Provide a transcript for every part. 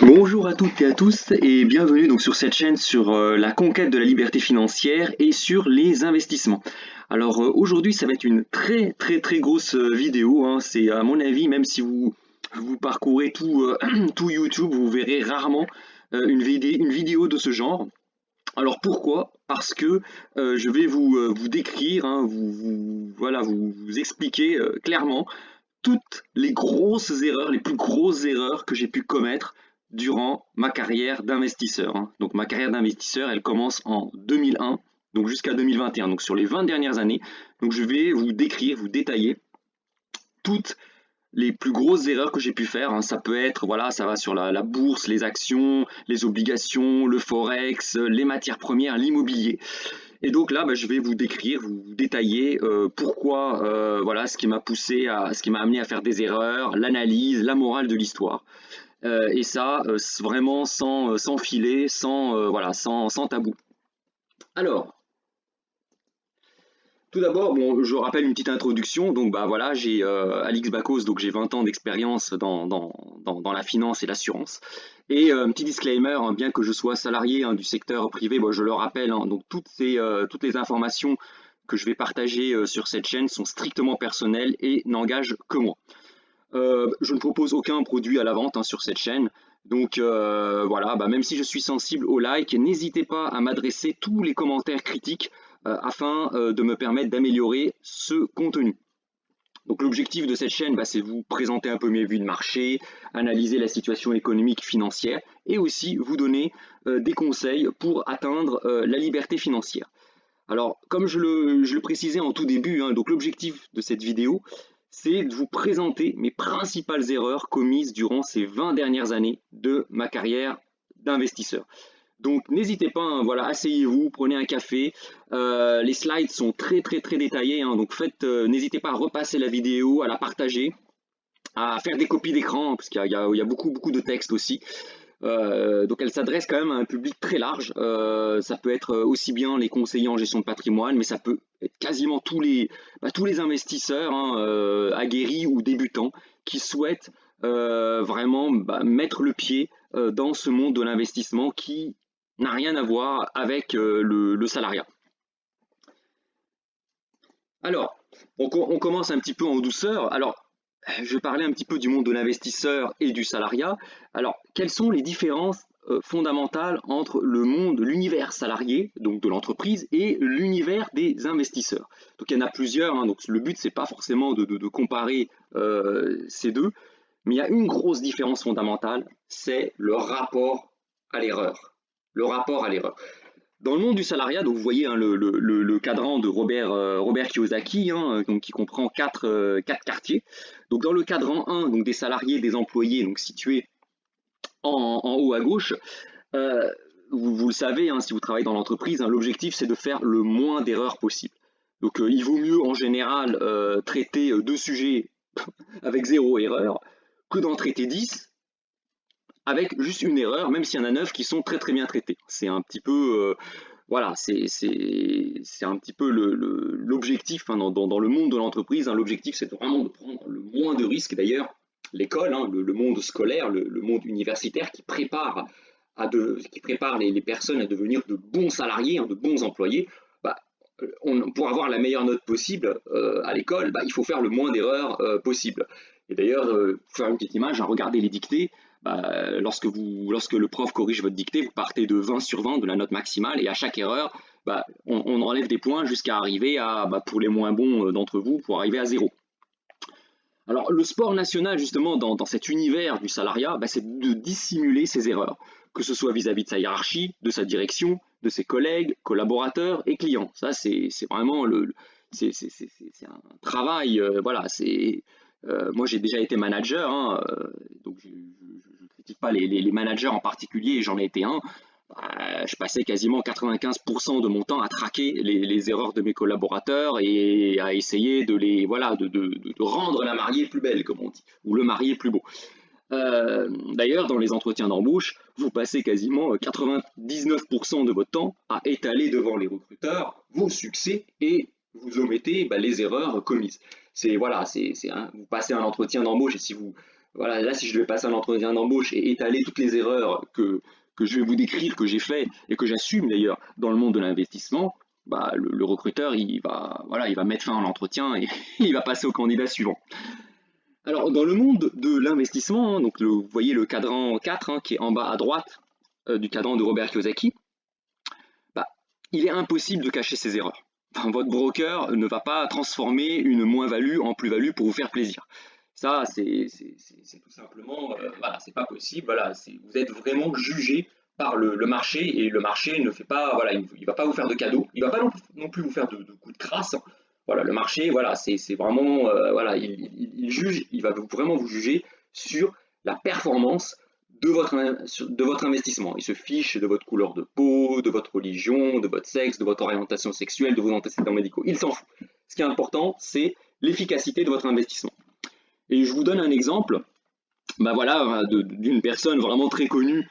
Bonjour à toutes et à tous et bienvenue donc sur cette chaîne sur la conquête de la liberté financière et sur les investissements. Alors aujourd'hui ça va être une très grosse vidéo, hein. C'est à mon avis, même si vous parcourez tout YouTube, vous verrez rarement une vidéo de ce genre. Alors pourquoi? Parce que je vais vous décrire, hein, voilà, vous expliquer clairement toutes les grosses erreurs, les plus grosses erreurs que j'ai pu commettre durant ma carrière d'investisseur, hein. Donc ma carrière d'investisseur, elle commence en 2001, donc jusqu'à 2021, donc sur les 20 dernières années. Donc je vais vous décrire, vous détailler toutes les plus grosses erreurs que j'ai pu faire, hein. Ça peut être, voilà, ça va sur la bourse, les actions, les obligations, le forex, les matières premières, l'immobilier. Et donc là, bah, je vais vous décrire, vous détailler pourquoi, voilà, ce qui m'a amené à faire des erreurs, l'analyse, la morale de l'histoire. Et ça, vraiment sans filet, voilà, sans tabou. Alors, tout d'abord, bon, je rappelle une petite introduction. Donc, bah voilà, j'ai Alix Bacos, donc j'ai 20 ans d'expérience dans la finance et l'assurance. Et un petit disclaimer, hein, bien que je sois salarié, hein, du secteur privé, bon, je le rappelle, hein, donc toutes les informations que je vais partager sur cette chaîne sont strictement personnelles et n'engagent que moi. Je ne propose aucun produit à la vente, hein, sur cette chaîne. Donc voilà, bah, même si je suis sensible au like, n'hésitez pas à m'adresser tous les commentaires critiques afin de me permettre d'améliorer ce contenu. Donc l'objectif de cette chaîne, bah, c'est de vous présenter un peu mes vues de marché, analyser la situation économique, financière et aussi vous donner des conseils pour atteindre la liberté financière. Alors, comme je le précisais en tout début, hein, donc l'objectif de cette vidéo, c'est de vous présenter mes principales erreurs commises durant ces 20 dernières années de ma carrière d'investisseur. Donc n'hésitez pas, hein, voilà, asseyez-vous, prenez un café. Les slides sont très détaillés, hein, donc n'hésitez pas à repasser la vidéo, à la partager, à faire des copies d'écran, hein, parce qu'il y a beaucoup de texte aussi. Donc elle s'adresse quand même à un public très large. Ça peut être aussi bien les conseillers en gestion de patrimoine, mais ça peut être quasiment tous les investisseurs, hein, aguerris ou débutants qui souhaitent vraiment, bah, mettre le pied dans ce monde de l'investissement qui n'a rien à voir avec le salariat. Alors, on commence un petit peu en douceur. Alors, je vais parler un petit peu du monde de l'investisseur et du salariat. Alors, quelles sont les différences fondamentales entre le monde, l'univers salarié, donc de l'entreprise, et l'univers des investisseurs? Donc, il y en a plusieurs, hein, donc le but, c'est pas forcément de comparer ces deux, mais il y a une grosse différence fondamentale, c'est le rapport à l'erreur. Le rapport à l'erreur. Dans le monde du salariat, donc vous voyez, hein, le cadran de Robert Kiyosaki, hein, donc qui comprend quatre quartiers. Donc dans le cadran 1, donc des salariés, des employés, donc situés en haut à gauche, euh, vous le savez, hein, si vous travaillez dans l'entreprise, hein, l'objectif c'est de faire le moins d'erreurs possible. Donc il vaut mieux en général traiter deux sujets avec zéro erreur que d'en traiter 10 avec juste une erreur, même s'il y en a 9 qui sont très bien traités. C'est un petit peu, voilà, c'est un petit peu l'objectif, hein, dans le monde de l'entreprise, hein. L'objectif, c'est vraiment de prendre le moins de risques. D'ailleurs, l'école, hein, le monde scolaire, le monde universitaire qui prépare les personnes à devenir de bons salariés, hein, de bons employés, bah, pour avoir la meilleure note possible à l'école, bah, il faut faire le moins d'erreurs possible. Et d'ailleurs, pour faire une petite image, hein, regardez les dictées. Bah, lorsque le prof corrige votre dictée, vous partez de 20 sur 20 de la note maximale, et à chaque erreur, bah, on enlève des points jusqu'à arriver à, bah, pour les moins bons d'entre vous, pour arriver à zéro. Alors, le sport national, justement, dans cet univers du salariat, bah, c'est de dissimuler ses erreurs, que ce soit vis-à-vis de sa hiérarchie, de sa direction, de ses collègues, collaborateurs et clients. Ça, c'est vraiment c'est un travail, voilà, moi, j'ai déjà été manager, hein, donc je ne critique pas les managers en particulier, j'en ai été un. Bah, je passais quasiment 95% de mon temps à traquer les erreurs de mes collaborateurs et à essayer voilà, de rendre la mariée plus belle, comme on dit, ou le marié plus beau. D'ailleurs, dans les entretiens d'embauche, vous passez quasiment 99% de votre temps à étaler devant les recruteurs vos succès et vous omettez, bah, les erreurs commises. Voilà, vous passez un entretien d'embauche et si voilà, là, si je devais passer un entretien d'embauche et étaler toutes les erreurs que je vais vous décrire, que j'ai fait et que j'assume d'ailleurs dans le monde de l'investissement, bah, le recruteur, voilà, il va mettre fin à l'entretien et il va passer au candidat suivant. Alors, dans le monde de l'investissement, hein, donc vous voyez le cadran 4 hein, qui est en bas à droite du cadran de Robert Kiyosaki, bah, il est impossible de cacher ses erreurs. Enfin, votre broker ne va pas transformer une moins-value en plus-value pour vous faire plaisir. Ça, c'est tout simplement, voilà, c'est pas possible. Voilà, vous êtes vraiment jugé par le marché et le marché ne fait pas, voilà, il va pas vous faire de cadeaux, il va pas non plus vous faire de coups de crasse. Voilà, le marché, voilà, c'est vraiment, voilà, il juge, il va vraiment vous juger sur la performance de votre investissement. Il se fiche de votre couleur de peau, de votre religion, de votre sexe, de votre orientation sexuelle, de vos antécédents médicaux. Il s'en fout. Ce qui est important, c'est l'efficacité de votre investissement. Et je vous donne un exemple, bah voilà, d'une personne vraiment très connue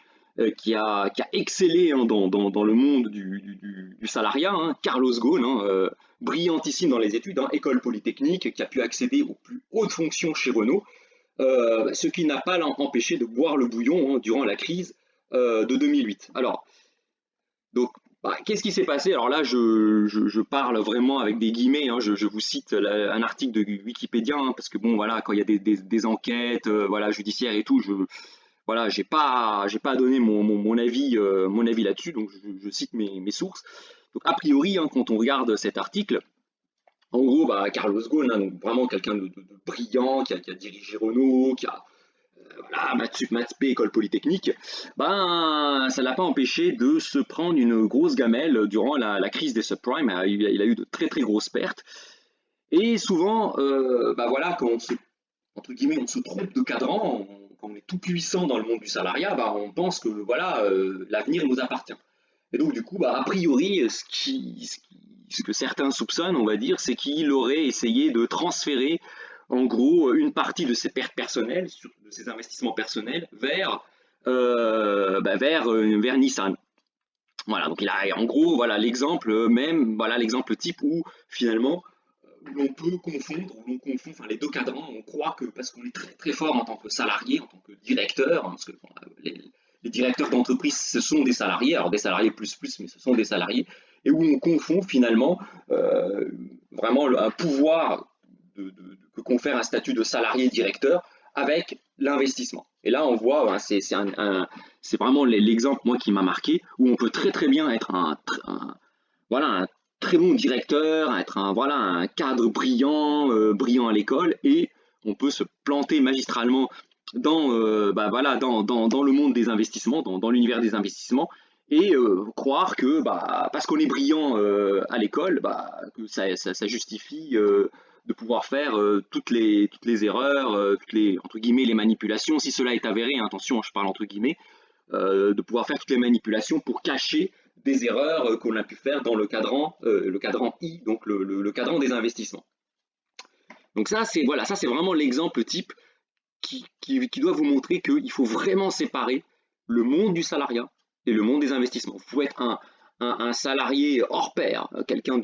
qui a excellé hein, dans le monde du salariat, hein, Carlos Ghosn, hein, brillantissime dans les études, hein, école polytechnique, qui a pu accéder aux plus hautes fonctions chez Renault, ce qui n'a pas empêché de boire le bouillon hein, durant la crise de 2008. Alors, donc, bah, qu'est-ce qui s'est passé? Alors là, je parle vraiment avec des guillemets, hein, je vous cite un article de Wikipédia, hein, parce que bon, voilà, quand il y a des enquêtes voilà, judiciaires et tout, voilà, j'ai pas à donner mon avis là-dessus, donc je cite mes sources. Donc, a priori, hein, quand on regarde cet article, en gros, bah, Carlos Ghosn, hein, donc vraiment quelqu'un de brillant, qui a dirigé Renault, qui a voilà, maths P, école polytechnique, ben, ça ne l'a pas empêché de se prendre une grosse gamelle durant la crise des subprimes. Il a eu de très très grosses pertes. Et souvent, bah voilà, quand entre guillemets, on se trompe de cadran, quand on est tout puissant dans le monde du salariat, bah, on pense que voilà, l'avenir nous appartient. Et donc du coup, bah, a priori, ce que certains soupçonnent, on va dire, c'est qu'il aurait essayé de transférer en gros une partie de ses pertes personnelles, de ses investissements personnels, vers Nissan. Voilà, donc il a en gros voilà l'exemple même, voilà l'exemple type où finalement où l'on peut confondre, où l'on confond, enfin les deux cadrans, on croit que parce qu'on est très très fort en tant que salarié, en tant que directeur, hein, parce que bon, les directeurs d'entreprise ce sont des salariés, alors des salariés plus, mais ce sont des salariés, et où on confond finalement euh, vraiment un pouvoir que confère un statut de salarié directeur avec l'investissement. Et là, on voit, hein, c'est vraiment l'exemple moi qui m'a marqué, où on peut très très bien être voilà, un très bon directeur, être voilà, un cadre brillant, brillant à l'école, et on peut se planter magistralement bah, voilà, dans le monde des investissements, dans l'univers des investissements, et croire que bah, parce qu'on est brillant à l'école, bah, que ça justifie de pouvoir faire toutes les erreurs, toutes les, entre guillemets, les manipulations, si cela est avéré, hein, attention, je parle entre guillemets, de pouvoir faire toutes les manipulations pour cacher des erreurs qu'on a pu faire dans le cadran I, donc le cadran des investissements. Donc ça, c'est voilà, ça c'est vraiment l'exemple type qui doit vous montrer qu'il faut vraiment séparer le monde du salariat et le monde des investissements. Vous pouvez être un salarié hors pair, quelqu'un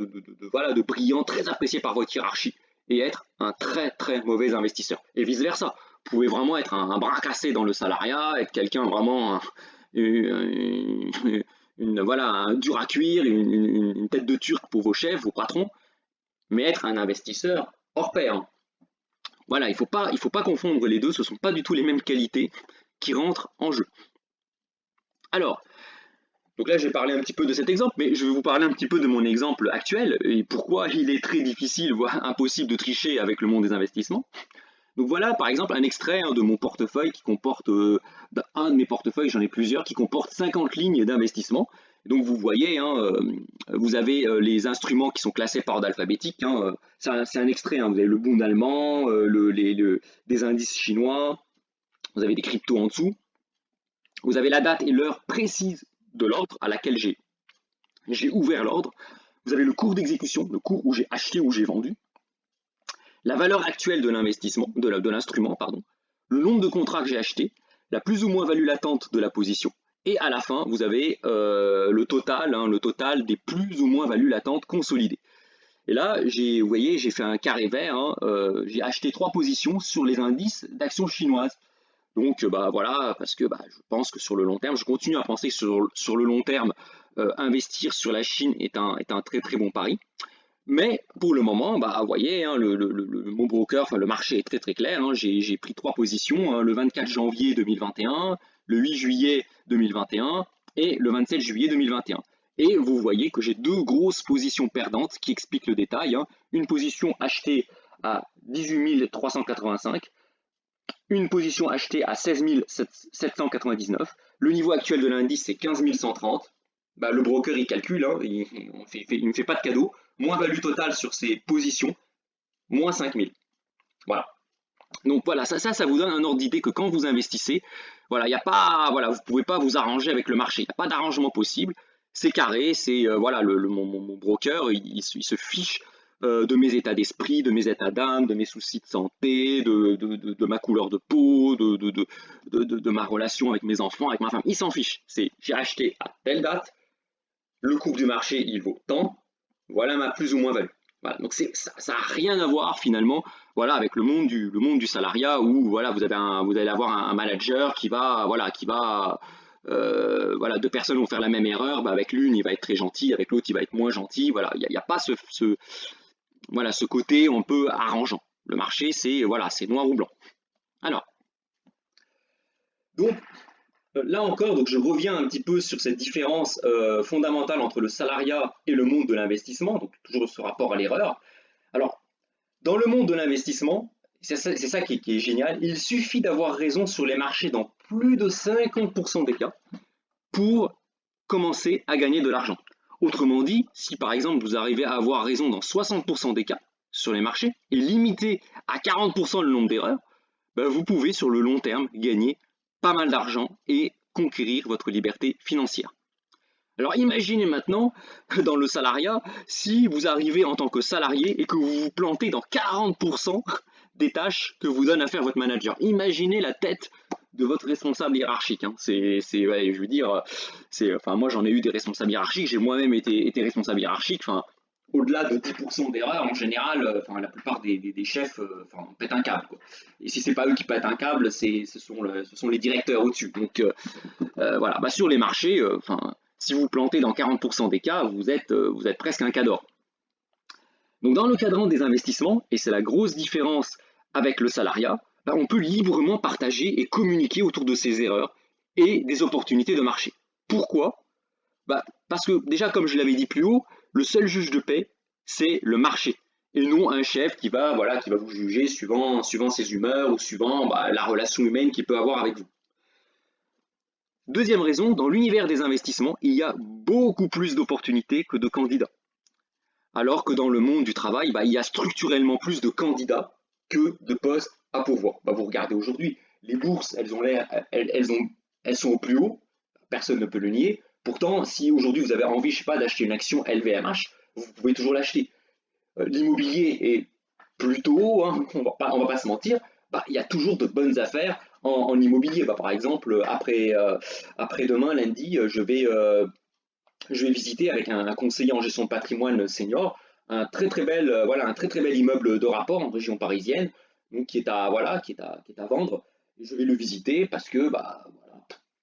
voilà, de brillant, très apprécié par votre hiérarchie, et être un très très mauvais investisseur. Et vice-versa. Vous pouvez vraiment être un bras cassé dans le salariat, être quelqu'un vraiment voilà, un dur à cuire, une tête de turc pour vos chefs, vos patrons, mais être un investisseur hors pair. Voilà, il faut pas confondre les deux, ce ne sont pas du tout les mêmes qualités qui rentrent en jeu. Alors, donc là j'ai parlé un petit peu de cet exemple, mais je vais vous parler un petit peu de mon exemple actuel et pourquoi il est très difficile, voire impossible de tricher avec le monde des investissements. Donc voilà par exemple un extrait hein, de mon portefeuille qui comporte, un de mes portefeuilles, j'en ai plusieurs, qui comporte 50 lignes d'investissement. Donc vous voyez, hein, vous avez les instruments qui sont classés par ordre alphabétique. Hein, c'est un extrait, hein, vous avez le Bund allemand, des indices chinois, vous avez des cryptos en dessous. Vous avez la date et l'heure précise de l'ordre à laquelle j'ai ouvert l'ordre. Vous avez le cours d'exécution, le cours où j'ai acheté ou j'ai vendu, la valeur actuelle de l'investissement, de l'instrument, pardon, le nombre de contrats que j'ai achetés, la plus ou moins value latente de la position, et à la fin, vous avez le total des plus ou moins values latentes consolidées. Et là, vous voyez, j'ai fait un carré vert, hein, j'ai acheté 3 positions sur les indices d'actions chinoises. Donc bah voilà, parce que je pense que sur le long terme, je continue à penser que sur le long terme, investir sur la Chine est un très très bon pari. Mais pour le moment, vous voyez, hein, mon broker, enfin le marché est très très clair, hein, j'ai pris 3 positions, hein, le 24 janvier 2021, le 8 juillet 2021 et le 27 juillet 2021. Et vous voyez que j'ai 2 grosses positions perdantes qui expliquent le détail, hein. Une position achetée à 18 385, une position achetée à 16 799. Le niveau actuel de l'indice, c'est 15 130. Le broker, il calcule, hein, il ne me fait pas de cadeau. Moins value totale sur ces positions, moins 5000. Voilà. Donc voilà, ça vous donne un ordre d'idée que quand vous investissez, voilà, y a pas, voilà, vous ne pouvez pas vous arranger avec le marché. Il n'y a pas d'arrangement possible. C'est carré, c'est voilà, mon broker, il se fiche de mes états d'esprit, de mes états d'âme, de mes soucis de santé, de ma couleur de peau, de ma relation avec mes enfants, avec ma femme. Il s'en fiche. C'est j'ai acheté à telle date, le cours du marché il vaut tant, voilà ma plus ou moins value. Voilà, donc ça n'a rien à voir finalement, voilà, avec le monde du salariat où voilà, vous allez avoir un manager qui va, voilà, voilà, 2 personnes vont faire la même erreur, avec l'une il va être très gentil, avec l'autre il va être moins gentil, voilà, il n'y a pas voilà, ce côté un peu arrangeant. Le marché c'est voilà, c'est noir ou blanc. Alors, donc là encore, donc je reviens un petit peu sur cette différence fondamentale entre le salariat et le monde de l'investissement, donc toujours ce rapport à l'erreur. Alors, dans le monde de l'investissement, c'est ça qui est génial, il suffit d'avoir raison sur les marchés dans plus de 50% des cas pour commencer à gagner de l'argent. Autrement dit, si par exemple vous arrivez à avoir raison dans 60% des cas sur les marchés et limiter à 40% le nombre d'erreurs, vous pouvez sur le long terme gagner pas mal d'argent et conquérir votre liberté financière. Alors imaginez maintenant dans le salariat, si vous arrivez en tant que salarié et que vous vous plantez dans 40% des tâches que vous donne à faire votre manager. Imaginez la tête de votre responsable hiérarchique, hein. Ouais, je veux dire, enfin moi j'en ai eu des responsables hiérarchiques, j'ai moi-même été responsable hiérarchique. Enfin, au-delà de 10% d'erreurs, en général, enfin, la plupart des chefs enfin, pètent un câble, quoi. Et si c'est pas eux qui pètent un câble, ce sont les directeurs au-dessus. Donc voilà, sur les marchés, enfin, si vous vous plantez dans 40% des cas, vous êtes presque un cador. Donc dans le cadran des investissements, et c'est la grosse différence avec le salariat, on peut librement partager et communiquer autour de ses erreurs et des opportunités de marché. Pourquoi? Parce que déjà, comme je l'avais dit plus haut, le seul juge de paix, c'est le marché. Et non un chef qui va, voilà, qui va vous juger suivant ses humeurs ou suivant la relation humaine qu'il peut avoir avec vous. Deuxième raison, dans l'univers des investissements, il y a beaucoup plus d'opportunités que de candidats. Alors que dans le monde du travail, il y a structurellement plus de candidats que de postes à pourvoir. Vous regardez aujourd'hui, les bourses, elles sont au plus haut, personne ne peut le nier. Pourtant, si aujourd'hui vous avez envie, je sais pas, d'acheter une action LVMH, vous pouvez toujours l'acheter. L'immobilier est plutôt haut, hein, on va pas se mentir. Il y a toujours de bonnes affaires en immobilier. Par exemple, après-demain, lundi, je vais visiter avec un conseiller en gestion de patrimoine senior un très très bel voilà un très très bel immeuble de rapport en région parisienne, donc qui est à voilà qui est à vendre. Et je vais le visiter parce que voilà,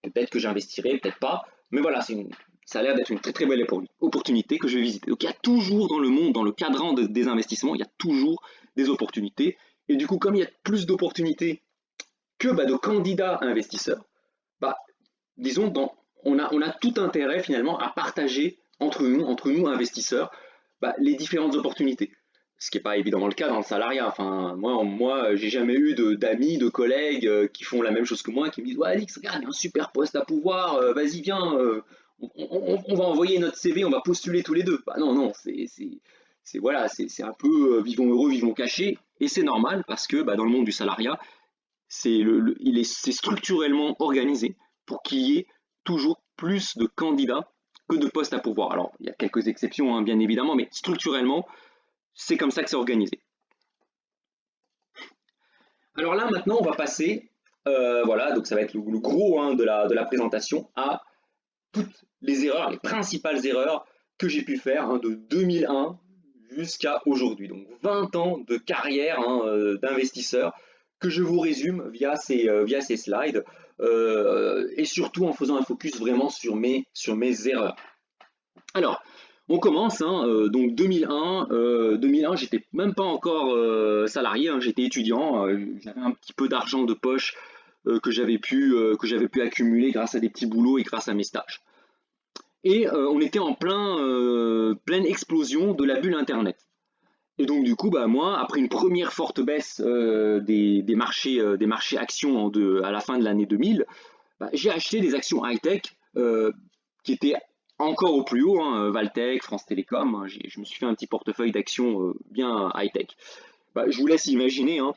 peut-être que j'investirai, peut-être pas, mais voilà, ça a l'air d'être une très très belle opportunité que je vais visiter. Donc il y a toujours dans le monde, dans le cadran des investissements, il y a toujours des opportunités. Et du coup, comme il y a plus d'opportunités que de candidats investisseurs, bah, disons, on a tout intérêt finalement à partager entre nous investisseurs, les différentes opportunités. Ce qui n'est pas évidemment le cas dans le salariat. Enfin, moi j'ai jamais eu d'amis, de collègues qui font la même chose que moi, qui me disent ouais, Alix, regarde, il y a un super poste à pouvoir, vas-y, viens, on va envoyer notre CV, on va postuler tous les deux. Non, non, voilà, c'est un peu vivons heureux, vivons cachés, et c'est normal parce que dans le monde du salariat, c'est structurellement organisé pour qu'il y ait toujours plus de candidats que de postes à pourvoir. Alors, il y a quelques exceptions, hein, bien évidemment, mais structurellement, c'est comme ça que c'est organisé. Alors là, maintenant, on va passer, voilà, donc ça va être le gros, hein, de la présentation, à toutes les erreurs, les principales erreurs que j'ai pu faire, hein, de 2001 jusqu'à aujourd'hui. Donc 20 ans de carrière hein, d'investisseur que je vous résume via ces slides et surtout en faisant un focus vraiment sur mes erreurs. Alors, on commence, hein, donc 2001, j'étais même pas encore salarié, hein, j'étais étudiant, j'avais un petit peu d'argent de poche que j'avais pu accumuler grâce à des petits boulots et grâce à mes stages. Et on était en pleine explosion de la bulle Internet. Et donc du coup, bah, moi, après une première forte baisse des marchés actions à la fin de l'année 2000, bah, j'ai acheté des actions high-tech qui étaient encore au plus haut, hein, Valtech, France Télécom. Hein, je me suis fait un petit portefeuille d'actions bien high-tech. Bah, je vous laisse imaginer, hein,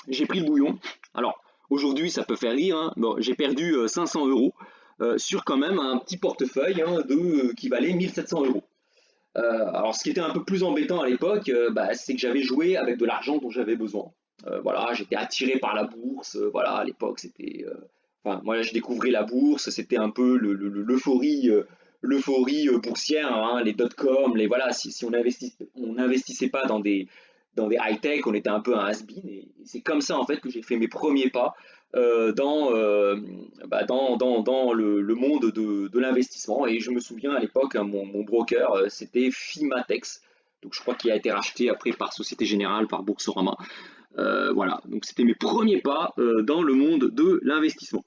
j'ai pris le bouillon. Alors, aujourd'hui, ça peut faire rire, hein. Bon, j'ai perdu 500 euros sur quand même un petit portefeuille hein, qui valait 1700 euros. Alors, ce qui était un peu plus embêtant à l'époque, bah, c'est que j'avais joué avec de l'argent dont j'avais besoin. Voilà, j'étais attiré par la bourse. Voilà, à l'époque, c'était. Enfin, moi, je découvrais la bourse. C'était un peu l'euphorie boursière, hein, les dot-com, les voilà. Si on n'investissait pas dans des high-tech, on était un peu un has-been. Et c'est comme ça en fait que j'ai fait mes premiers pas dans le monde de l'investissement. Et je me souviens à l'époque, hein, mon broker, c'était Fimatex. Donc je crois qu'il a été racheté après par Société Générale, par Boursorama. Voilà, donc c'était mes premiers pas dans le monde de l'investissement.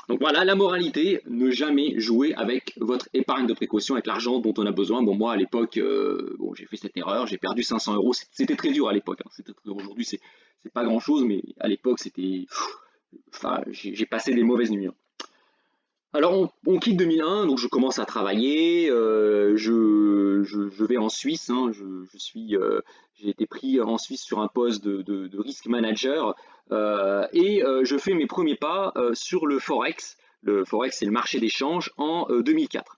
Donc voilà, la moralité, ne jamais jouer avec votre épargne de précaution, avec l'argent dont on a besoin. Bon, moi à l'époque, bon, j'ai fait cette erreur, j'ai perdu 500 euros. C'était très dur à l'époque. Hein. Aujourd'hui, c'est pas grand chose, mais à l'époque, c'était. Enfin, j'ai passé des mauvaises nuits. Hein. Alors on quitte 2001, donc je commence à travailler, je vais en Suisse, hein, j'ai été pris en Suisse sur un poste de risk manager et je fais mes premiers pas sur le Forex. Le Forex, c'est le marché d'échange en 2004.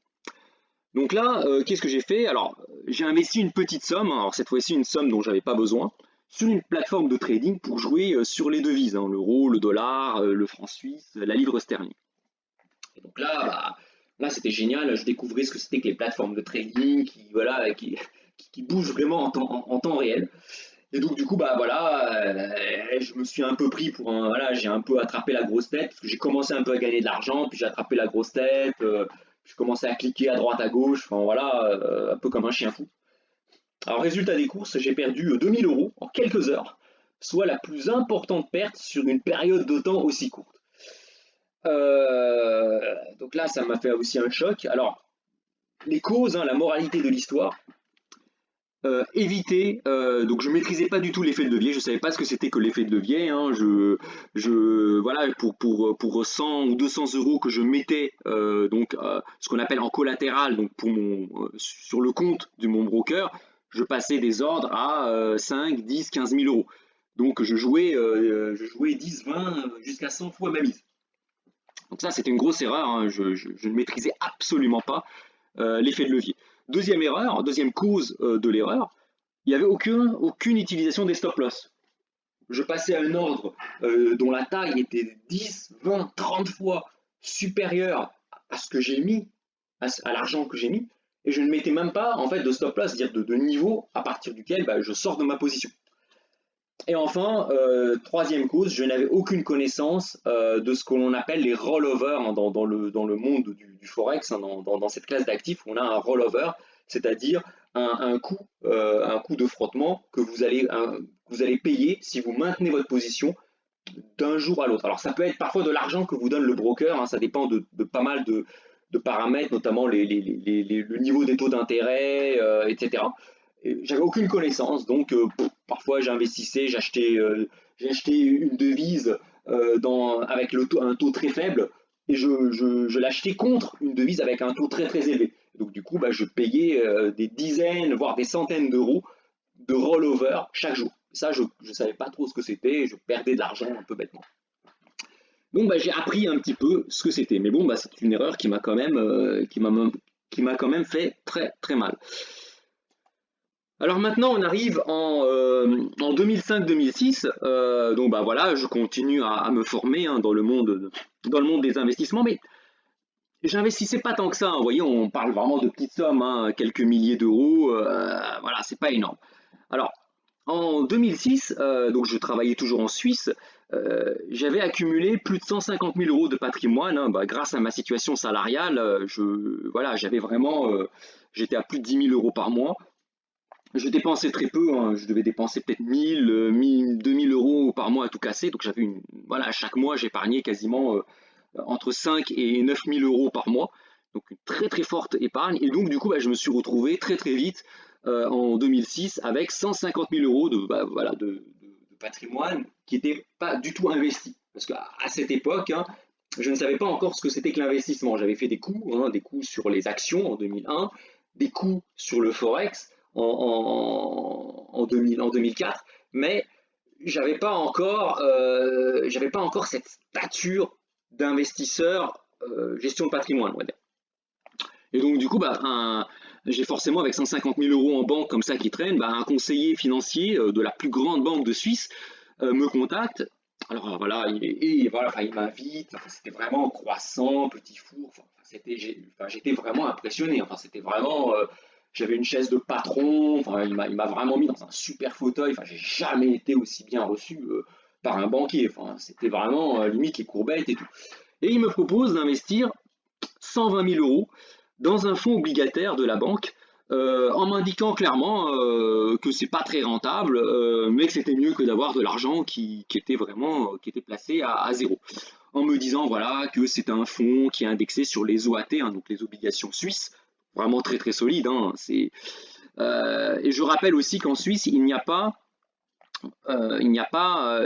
Donc là, qu'est-ce que j'ai fait? Alors, j'ai investi une petite somme, alors cette fois-ci une somme dont j'avais pas besoin, sur une plateforme de trading pour jouer sur les devises, hein, l'euro, le dollar, le franc suisse, la livre sterling. Et donc là, là c'était génial. Je découvrais ce que c'était que les plateformes de trading voilà, qui bougent vraiment en temps réel. Et donc du coup, bah voilà, je me suis un peu pris pour un, voilà, j'ai un peu attrapé la grosse tête parce que j'ai commencé un peu à gagner de l'argent, puis j'ai attrapé la grosse tête, puis je commençais à cliquer à droite à gauche, enfin voilà, un peu comme un chien fou. Alors résultat des courses, j'ai perdu 2000 euros en quelques heures, soit la plus importante perte sur une période de temps aussi courte. Donc là, ça m'a fait aussi un choc. Alors, les causes, hein, la moralité de l'histoire, éviter, donc je maîtrisais pas du tout l'effet de levier, je savais pas ce que c'était que l'effet de levier, hein, voilà, pour 100 ou 200 euros que je mettais, ce qu'on appelle en collatéral, donc sur le compte de mon broker, je passais des ordres à 5, 10, 15 000 euros. Donc je jouais 10, 20, jusqu'à 100 fois ma mise. Donc ça, c'était une grosse erreur, hein. Je ne maîtrisais absolument pas l'effet de levier. Deuxième erreur, deuxième cause de l'erreur, il n'y avait aucune utilisation des stop-loss. Je passais à un ordre dont la taille était 10, 20, 30 fois supérieure à ce que j'ai mis, à l'argent que j'ai mis, et je ne mettais même pas en fait de stop-loss, c'est-à-dire de niveau à partir duquel je sors de ma position. Et enfin, troisième cause, je n'avais aucune connaissance de ce que l'on appelle les rollovers hein, dans le monde du Forex, hein, dans cette classe d'actifs, on a un rollover, c'est-à-dire un coût de frottement que vous allez payer si vous maintenez votre position d'un jour à l'autre. Alors ça peut être parfois de l'argent que vous donne le broker, hein, ça dépend de pas mal de paramètres, notamment le niveau des taux d'intérêt, etc. J'avais aucune connaissance, donc parfois j'investissais, j'ai acheté une devise avec un taux très faible et je l'achetais contre une devise avec un taux très très élevé. Donc du coup, je payais des dizaines, voire des centaines d'euros de rollover chaque jour. Ça, je ne savais pas trop ce que c'était, je perdais de l'argent un peu bêtement. Donc j'ai appris un petit peu ce que c'était, mais bon, c'est une erreur qui m'a quand même, quand même fait très très mal. Alors maintenant, on arrive en 2005-2006. Donc voilà, je continue à me former hein, dans le monde des investissements. Mais J'investissais pas tant que ça, hein. Vous voyez, on parle vraiment de petites sommes, hein, quelques milliers d'euros, voilà, c'est pas énorme. Alors, en 2006, donc je travaillais toujours en Suisse, j'avais accumulé plus de 150 000 euros de patrimoine, hein, bah, grâce à ma situation salariale. Voilà, j'avais vraiment, j'étais à plus de 10 000 euros par mois. Je dépensais très peu, hein, je devais dépenser peut-être 2 000 euros par mois à tout casser. Donc voilà, chaque mois j'épargnais quasiment entre 5 et 9 000 euros par mois. Donc une très très forte épargne. Et donc du coup, bah, je me suis retrouvé très très vite en 2006 avec 150 000 euros voilà, de patrimoine qui n'était pas du tout investi. Parce qu'à cette époque, hein, je ne savais pas encore ce que c'était que l'investissement. J'avais fait des coups sur les actions en 2001, des coups sur le Forex en 2004, mais j'avais pas encore cette stature d'investisseur gestion de patrimoine, on va dire. Et donc, du coup, j'ai forcément, avec 150 000 euros en banque comme ça qui traînent, un conseiller financier de la plus grande banque de Suisse me contacte. Alors voilà, voilà, enfin, il m'invite, enfin, c'était vraiment croissant, petit four, j'étais vraiment impressionné, enfin, c'était vraiment, j'avais une chaise de patron, enfin, il m'a vraiment mis dans un super fauteuil, enfin, j'ai jamais été aussi bien reçu par un banquier, enfin, c'était vraiment limite les courbettes et tout. Et il me propose d'investir 120 000 euros dans un fonds obligataire de la banque, en m'indiquant clairement que c'est pas très rentable, mais que c'était mieux que d'avoir de l'argent qui était vraiment qui était placé à zéro. En me disant voilà que c'est un fonds qui est indexé sur les OAT, hein, donc les obligations suisses, vraiment très très solide. Hein, et je rappelle aussi qu'en Suisse, il n'y a pas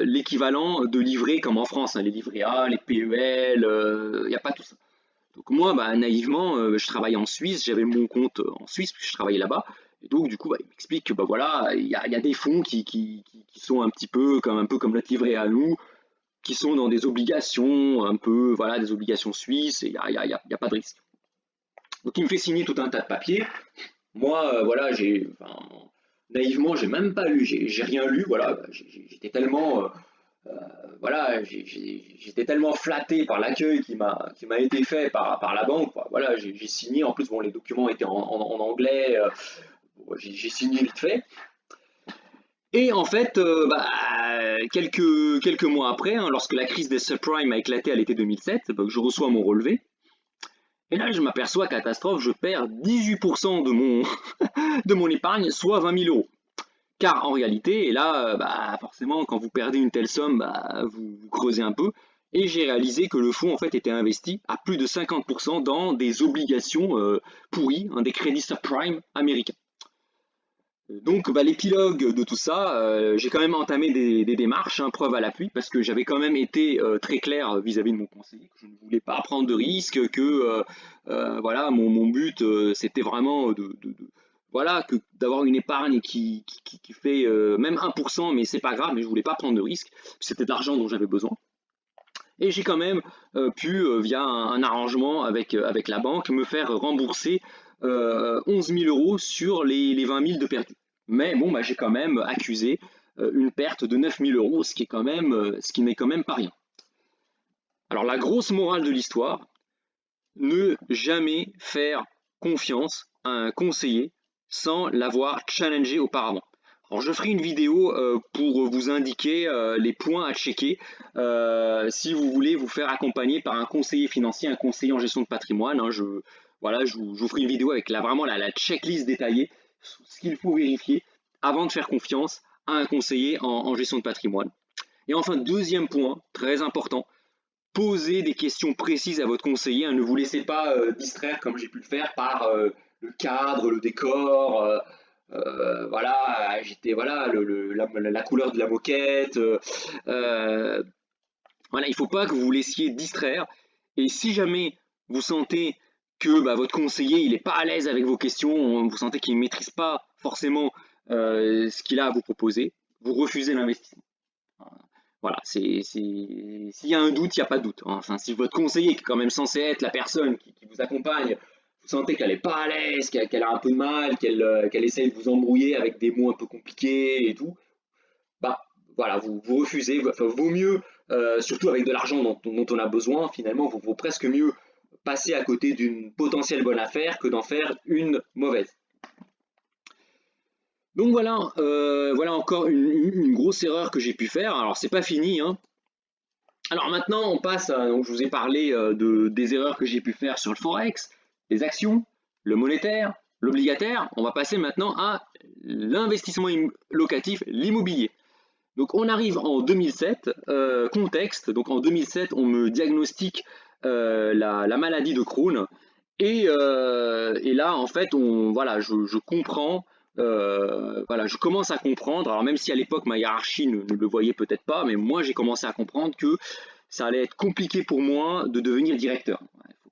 l'équivalent de livret comme en France, hein, les livrets A, les PEL, il n'y a pas tout ça. Donc moi, naïvement, je travaillais en Suisse, j'avais mon compte en Suisse, puisque je travaillais là-bas. Et donc, du coup, il m'explique que voilà, il y a des fonds qui sont un peu comme notre livret à nous, qui sont dans des obligations, un peu, voilà, des obligations suisses, et il y a pas de risque. Donc il me fait signer tout un tas de papiers. Moi, voilà, enfin, naïvement, j'ai même pas lu, j'ai rien lu, voilà, j'étais tellement voilà, j'étais tellement flatté par l'accueil qui m'a été fait par la banque, quoi. Voilà, j'ai signé. En plus, bon, les documents étaient en anglais. Bon, j'ai signé vite fait. Et en fait, quelques mois après, hein, lorsque la crise des subprimes a éclaté à l'été 2007, je reçois mon relevé. Et là, je m'aperçois, catastrophe, je perds 18% de mon épargne, soit 20 000 euros. Car en réalité, et là, forcément, quand vous perdez une telle somme, vous creusez un peu. Et j'ai réalisé que le fonds en fait était investi à plus de 50% dans des obligations pourries, hein, des crédits subprime américains. Donc l'épilogue de tout ça, j'ai quand même entamé des démarches, hein, preuve à l'appui, parce que j'avais quand même été très clair vis-à-vis de mon conseiller, que je ne voulais pas prendre de risques, que voilà, mon but c'était vraiment voilà, que d'avoir une épargne qui fait même 1%, mais c'est pas grave, mais je voulais pas prendre de risques, c'était d'argent dont j'avais besoin. Et j'ai quand même pu, via un arrangement avec la banque, me faire rembourser 11 000 euros sur les 20 000 de perdus. Mais bon, j'ai quand même accusé une perte de 9 000 euros, ce qui n'est quand même pas rien. Alors la grosse morale de l'histoire, ne jamais faire confiance à un conseiller sans l'avoir challengé auparavant. Alors je ferai une vidéo pour vous indiquer les points à checker si vous voulez vous faire accompagner par un conseiller financier, un conseiller en gestion de patrimoine. Hein, voilà, je vous ferai une vidéo avec vraiment la checklist détaillée, ce qu'il faut vérifier avant de faire confiance à un conseiller en gestion de patrimoine. Et enfin, deuxième point, très important, posez des questions précises à votre conseiller. Hein, ne vous laissez pas distraire comme j'ai pu le faire par le cadre, le décor. Voilà, j'étais voilà la couleur de la moquette. Voilà, il ne faut pas que vous vous laissiez distraire. Et si jamais vous sentez que votre conseiller il n'est pas à l'aise avec vos questions, vous sentez qu'il ne maîtrise pas forcément ce qu'il a à vous proposer, vous refusez l'investissement. Voilà, s'il y a un doute, il n'y a pas de doute. Enfin, si votre conseiller, qui est quand même censé être la personne qui vous accompagne, vous sentez qu'elle n'est pas à l'aise, qu'elle a un peu de mal, qu'elle essaye de vous embrouiller avec des mots un peu compliqués et tout, bah voilà, vous refusez. Enfin, vaut mieux, surtout avec de l'argent dont on a besoin, finalement, vaut presque mieux passer à côté d'une potentielle bonne affaire que d'en faire une mauvaise. Donc voilà, voilà encore une grosse erreur que j'ai pu faire. Alors c'est pas fini, hein. Alors maintenant on passe à, donc je vous ai parlé des erreurs que j'ai pu faire sur le forex, les actions, le monétaire, l'obligataire. On va passer maintenant à l'investissement locatif, l'immobilier. Donc on arrive en 2007, contexte, donc en 2007 on me diagnostique la maladie de Crohn et là en fait voilà, je comprends, voilà, je commence à comprendre, alors même si à l'époque ma hiérarchie ne le voyait peut-être pas, mais moi j'ai commencé à comprendre que ça allait être compliqué pour moi de devenir directeur.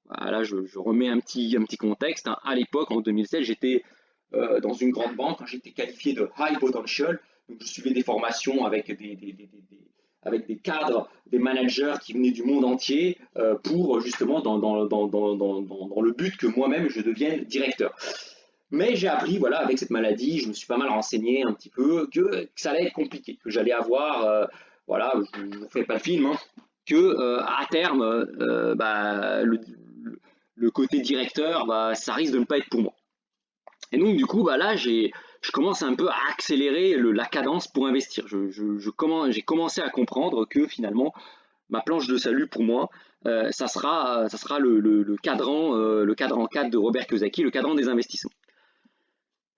Là je remets un petit contexte, hein. À l'époque en 2007 j'étais dans une grande banque, quand j'étais qualifié de high potential. Donc, je suivais des formations avec avec des cadres, des managers qui venaient du monde entier pour justement dans le but que moi-même je devienne directeur. Mais j'ai appris, voilà, avec cette maladie, je me suis pas mal renseigné un petit peu, que ça allait être compliqué, que j'allais avoir, voilà, je ne vous fais pas le film, hein, que à terme, bah, le côté directeur, bah, ça risque de ne pas être pour moi. Et donc du coup, bah là, je commence un peu à accélérer la cadence pour investir. J'ai commencé à comprendre que finalement, ma planche de salut pour moi, ça sera le cadran 4 de Robert Kiyosaki, le cadran des investissements.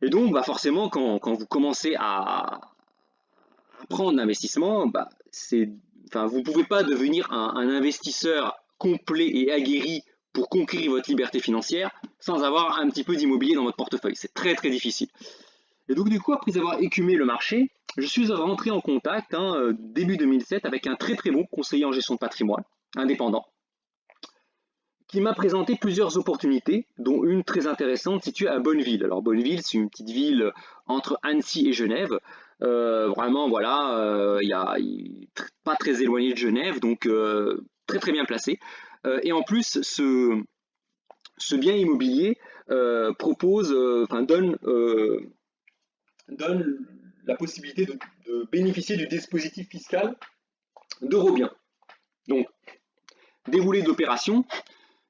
Et donc, bah forcément, quand vous commencez à prendre l'investissement, bah, enfin, vous ne pouvez pas devenir un investisseur complet et aguerri pour conquérir votre liberté financière sans avoir un petit peu d'immobilier dans votre portefeuille. C'est très très difficile. Et donc du coup, après avoir écumé le marché, je suis rentré en contact, hein, début 2007 avec un très très bon conseiller en gestion de patrimoine, indépendant, qui m'a présenté plusieurs opportunités, dont une très intéressante située à Bonneville. Alors Bonneville, c'est une petite ville entre Annecy et Genève. Vraiment, voilà, pas très éloigné de Genève, donc très très bien placé. Et en plus, ce bien immobilier propose, enfin donne la possibilité de bénéficier du dispositif fiscal d'Eurobien. Donc, déroulé d'opération.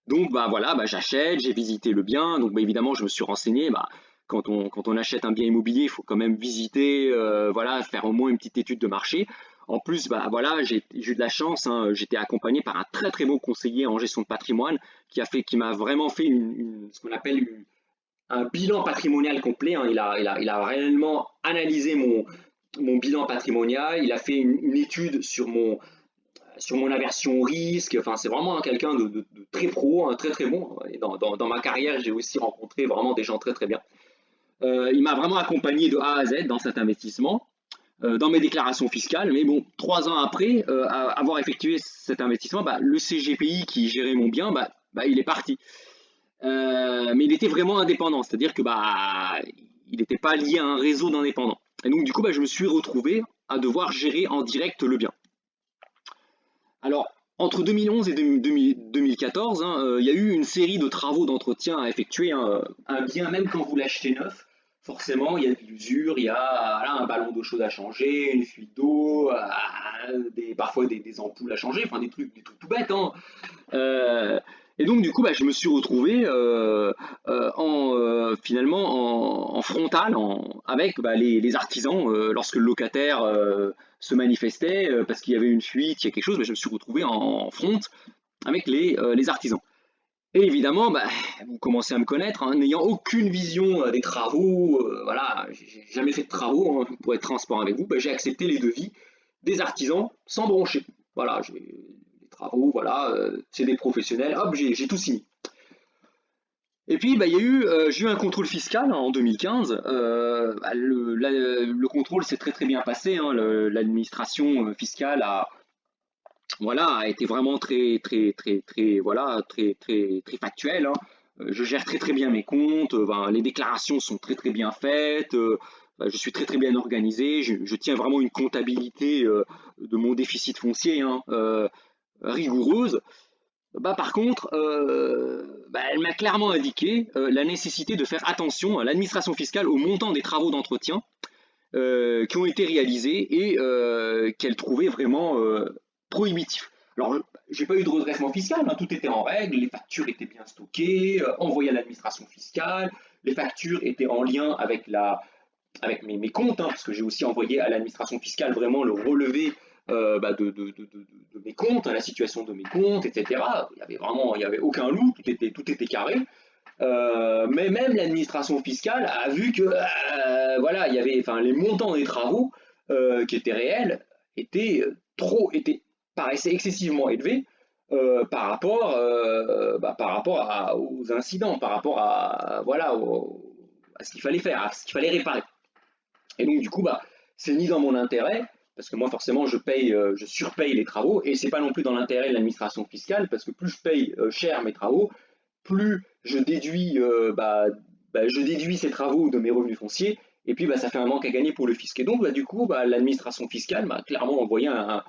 Donc, bah voilà, bah, j'achète, j'ai visité le bien. Donc, bah, évidemment, je me suis renseigné. Bah, quand on achète un bien immobilier, il faut quand même visiter, voilà, faire au moins une petite étude de marché. En plus, bah voilà, j'ai eu de la chance, hein, j'étais accompagné par un très très bon conseiller en gestion de patrimoine qui m'a vraiment fait ce qu'on appelle un bilan patrimonial complet, hein. Il a réellement analysé mon bilan patrimonial, il a fait une étude sur mon aversion au risque. Enfin, c'est vraiment quelqu'un de très pro, hein, très très bon. Et dans ma carrière, j'ai aussi rencontré vraiment des gens très très bien. Il m'a vraiment accompagné de A à Z dans cet investissement, dans mes déclarations fiscales. Mais bon, 3 ans après avoir effectué cet investissement, bah, le CGPI qui gérait mon bien, bah, il est parti. Mais il était vraiment indépendant, c'est-à-dire que bah, il n'était pas lié à un réseau d'indépendants. Et donc du coup, bah, je me suis retrouvé à devoir gérer en direct le bien. Alors, entre 2011 et 2014, hein, il y a eu une série de travaux d'entretien à effectuer, hein. Un bien, même quand vous l'achetez neuf, forcément, il y a de l'usure, il y a là, un ballon d'eau chaude à changer, une fuite d'eau, parfois des ampoules à changer, enfin des trucs tout bêtes, hein. Euh, et donc du coup, bah, je me suis retrouvé finalement en frontal avec bah, les artisans lorsque le locataire se manifestait parce qu'il y avait une fuite, il y a quelque chose, bah, je me suis retrouvé en front avec les artisans. Et évidemment, bah, vous commencez à me connaître, hein, n'ayant aucune vision des travaux, voilà, j'ai jamais fait de travaux, hein, pour être transparent avec vous, bah, j'ai accepté les devis des artisans sans broncher. Voilà, j'ai les travaux, voilà, c'est des professionnels, hop, j'ai tout signé. Et puis, bah, j'ai eu un contrôle fiscal, hein, en 2015. Bah, le contrôle s'est très très bien passé, hein. L'administration fiscale a été vraiment très très très très voilà très très très factuelle, hein. Je gère très très bien mes comptes. Ben, les déclarations sont très très bien faites. Ben, je suis très très bien organisé. Je tiens vraiment une comptabilité de mon déficit foncier, hein, rigoureuse. Bah, par contre, bah, elle m'a clairement indiqué la nécessité de faire attention à l'administration fiscale au montant des travaux d'entretien qui ont été réalisés et qu'elle trouvait vraiment prohibitif. Alors, j'ai pas eu de redressement fiscal, hein, tout était en règle, les factures étaient bien stockées, envoyées à l'administration fiscale, les factures étaient en lien avec avec mes comptes, hein, parce que j'ai aussi envoyé à l'administration fiscale vraiment le relevé de mes comptes, hein, la situation de mes comptes, etc. Il y avait aucun loup, tout était carré. Mais même l'administration fiscale a vu que voilà, il y avait, enfin, les montants des travaux qui étaient réels étaient paraissaient excessivement élevés par rapport aux incidents, par rapport à voilà à ce qu'il fallait faire, à ce qu'il fallait réparer. Et donc du coup, c'est ni dans mon intérêt, parce que moi forcément je surpaye les travaux, et c'est pas non plus dans l'intérêt de l'administration fiscale, parce que plus je paye cher mes travaux, plus je déduis ces travaux de mes revenus fonciers, et puis ça fait un manque à gagner pour le fisc. Et donc du coup, l'administration fiscale m'a clairement envoyé un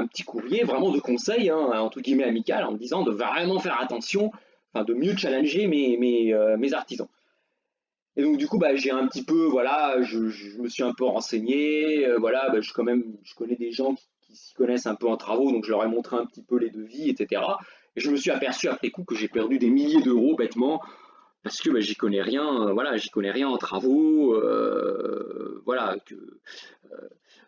petit courrier, vraiment de conseil, hein, entre guillemets amical, en me disant de vraiment faire attention, enfin de mieux challenger mes artisans. Et donc du coup, j'ai un petit peu, voilà, je me suis un peu renseigné, voilà, je connais des gens qui s'y connaissent un peu en travaux, donc je leur ai montré un petit peu les devis, etc. Et je me suis aperçu après coup que j'ai perdu des milliers d'euros bêtement parce que j'y connais rien, voilà, j'y connais rien en travaux, voilà.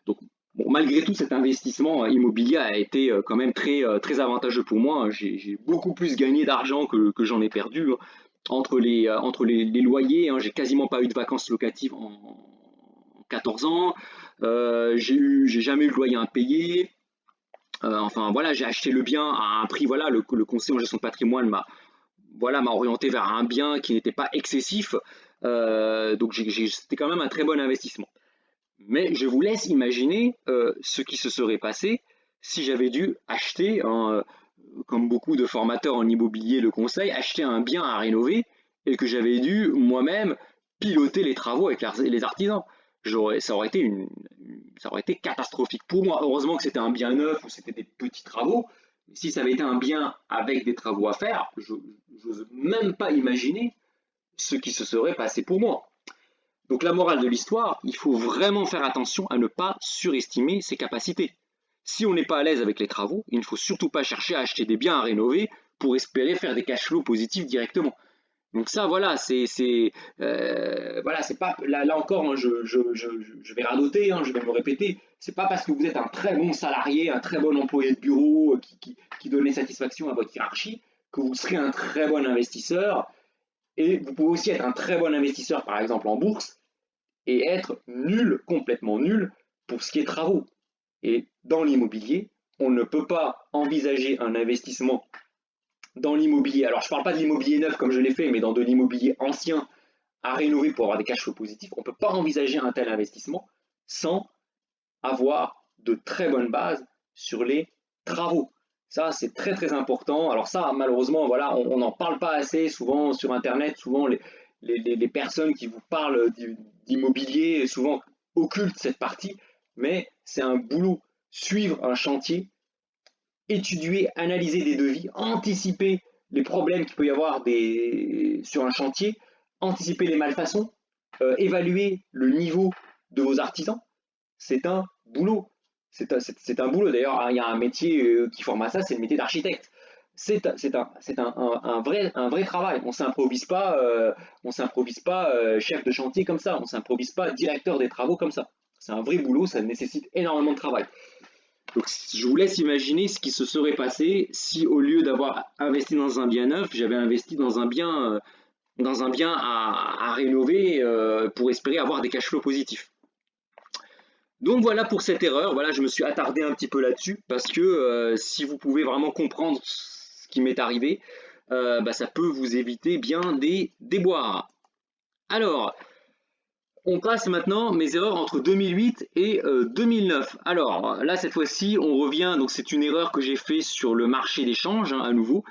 Donc bon, malgré tout, cet investissement immobilier a été quand même très avantageux pour moi. J'ai beaucoup plus gagné d'argent que j'en ai perdu, hein. Entre les loyers, hein, j'ai quasiment pas eu de vacances locatives en 14 ans. J'ai jamais eu de loyer impayé. Enfin voilà, j'ai acheté le bien à un prix. Voilà, le conseiller en gestion de patrimoine m'a orienté vers un bien qui n'était pas excessif. Donc c'était quand même un très bon investissement. Mais je vous laisse imaginer ce qui se serait passé si j'avais dû acheter, hein, comme beaucoup de formateurs en immobilier le conseillent, acheter un bien à rénover et que j'avais dû moi-même piloter les travaux avec les artisans. Ça aurait été catastrophique pour moi. Heureusement que c'était un bien neuf ou c'était des petits travaux. Mais si ça avait été un bien avec des travaux à faire, je n'ose même pas imaginer ce qui se serait passé pour moi. Donc la morale de l'histoire, il faut vraiment faire attention à ne pas surestimer ses capacités. Si on n'est pas à l'aise avec les travaux, il ne faut surtout pas chercher à acheter des biens à rénover pour espérer faire des cash flows positifs directement. Donc ça, voilà, voilà, c'est pas là encore, hein, je vais radoter, hein, je vais me répéter. C'est pas parce que vous êtes un très bon salarié, un très bon employé de bureau qui donnait satisfaction à votre hiérarchie que vous serez un très bon investisseur. Et vous pouvez aussi être un très bon investisseur, par exemple en bourse, et être nul, complètement nul, pour ce qui est travaux. Et dans l'immobilier, on ne peut pas envisager un investissement dans l'immobilier. Alors, je ne parle pas de l'immobilier neuf comme je l'ai fait, mais dans de l'immobilier ancien à rénover pour avoir des cash flows positifs. On ne peut pas envisager un tel investissement sans avoir de très bonnes bases sur les travaux. Ça, c'est très important. Alors ça, malheureusement, voilà, on n'en parle pas assez souvent sur Internet. Souvent, les personnes qui vous parlent d'immobilier, souvent occultent cette partie. Mais c'est un boulot. Suivre un chantier, étudier, analyser des devis, anticiper les problèmes qu'il peut y avoir sur un chantier, anticiper les malfaçons, évaluer le niveau de vos artisans, c'est un boulot. C'est un boulot. D'ailleurs, il y a un métier qui forme à ça, c'est le métier d'architecte. Un vrai travail. On s'improvise pas chef de chantier comme ça. On s'improvise pas directeur des travaux comme ça. C'est un vrai boulot, ça nécessite énormément de travail. Donc, je vous laisse imaginer ce qui se serait passé si, au lieu d'avoir investi dans un bien neuf, j'avais investi dans un bien à rénover pour espérer avoir des cash flows positifs. Donc voilà pour cette erreur. Voilà, je me suis attardé un petit peu là-dessus parce que si vous pouvez vraiment comprendre ce qui m'est arrivé, ça peut vous éviter bien des déboires. Alors, on passe maintenant mes erreurs entre 2008 et 2009. Alors là, cette fois-ci, on revient, donc c'est une erreur que j'ai faite sur le marché des changes, hein, à nouveau,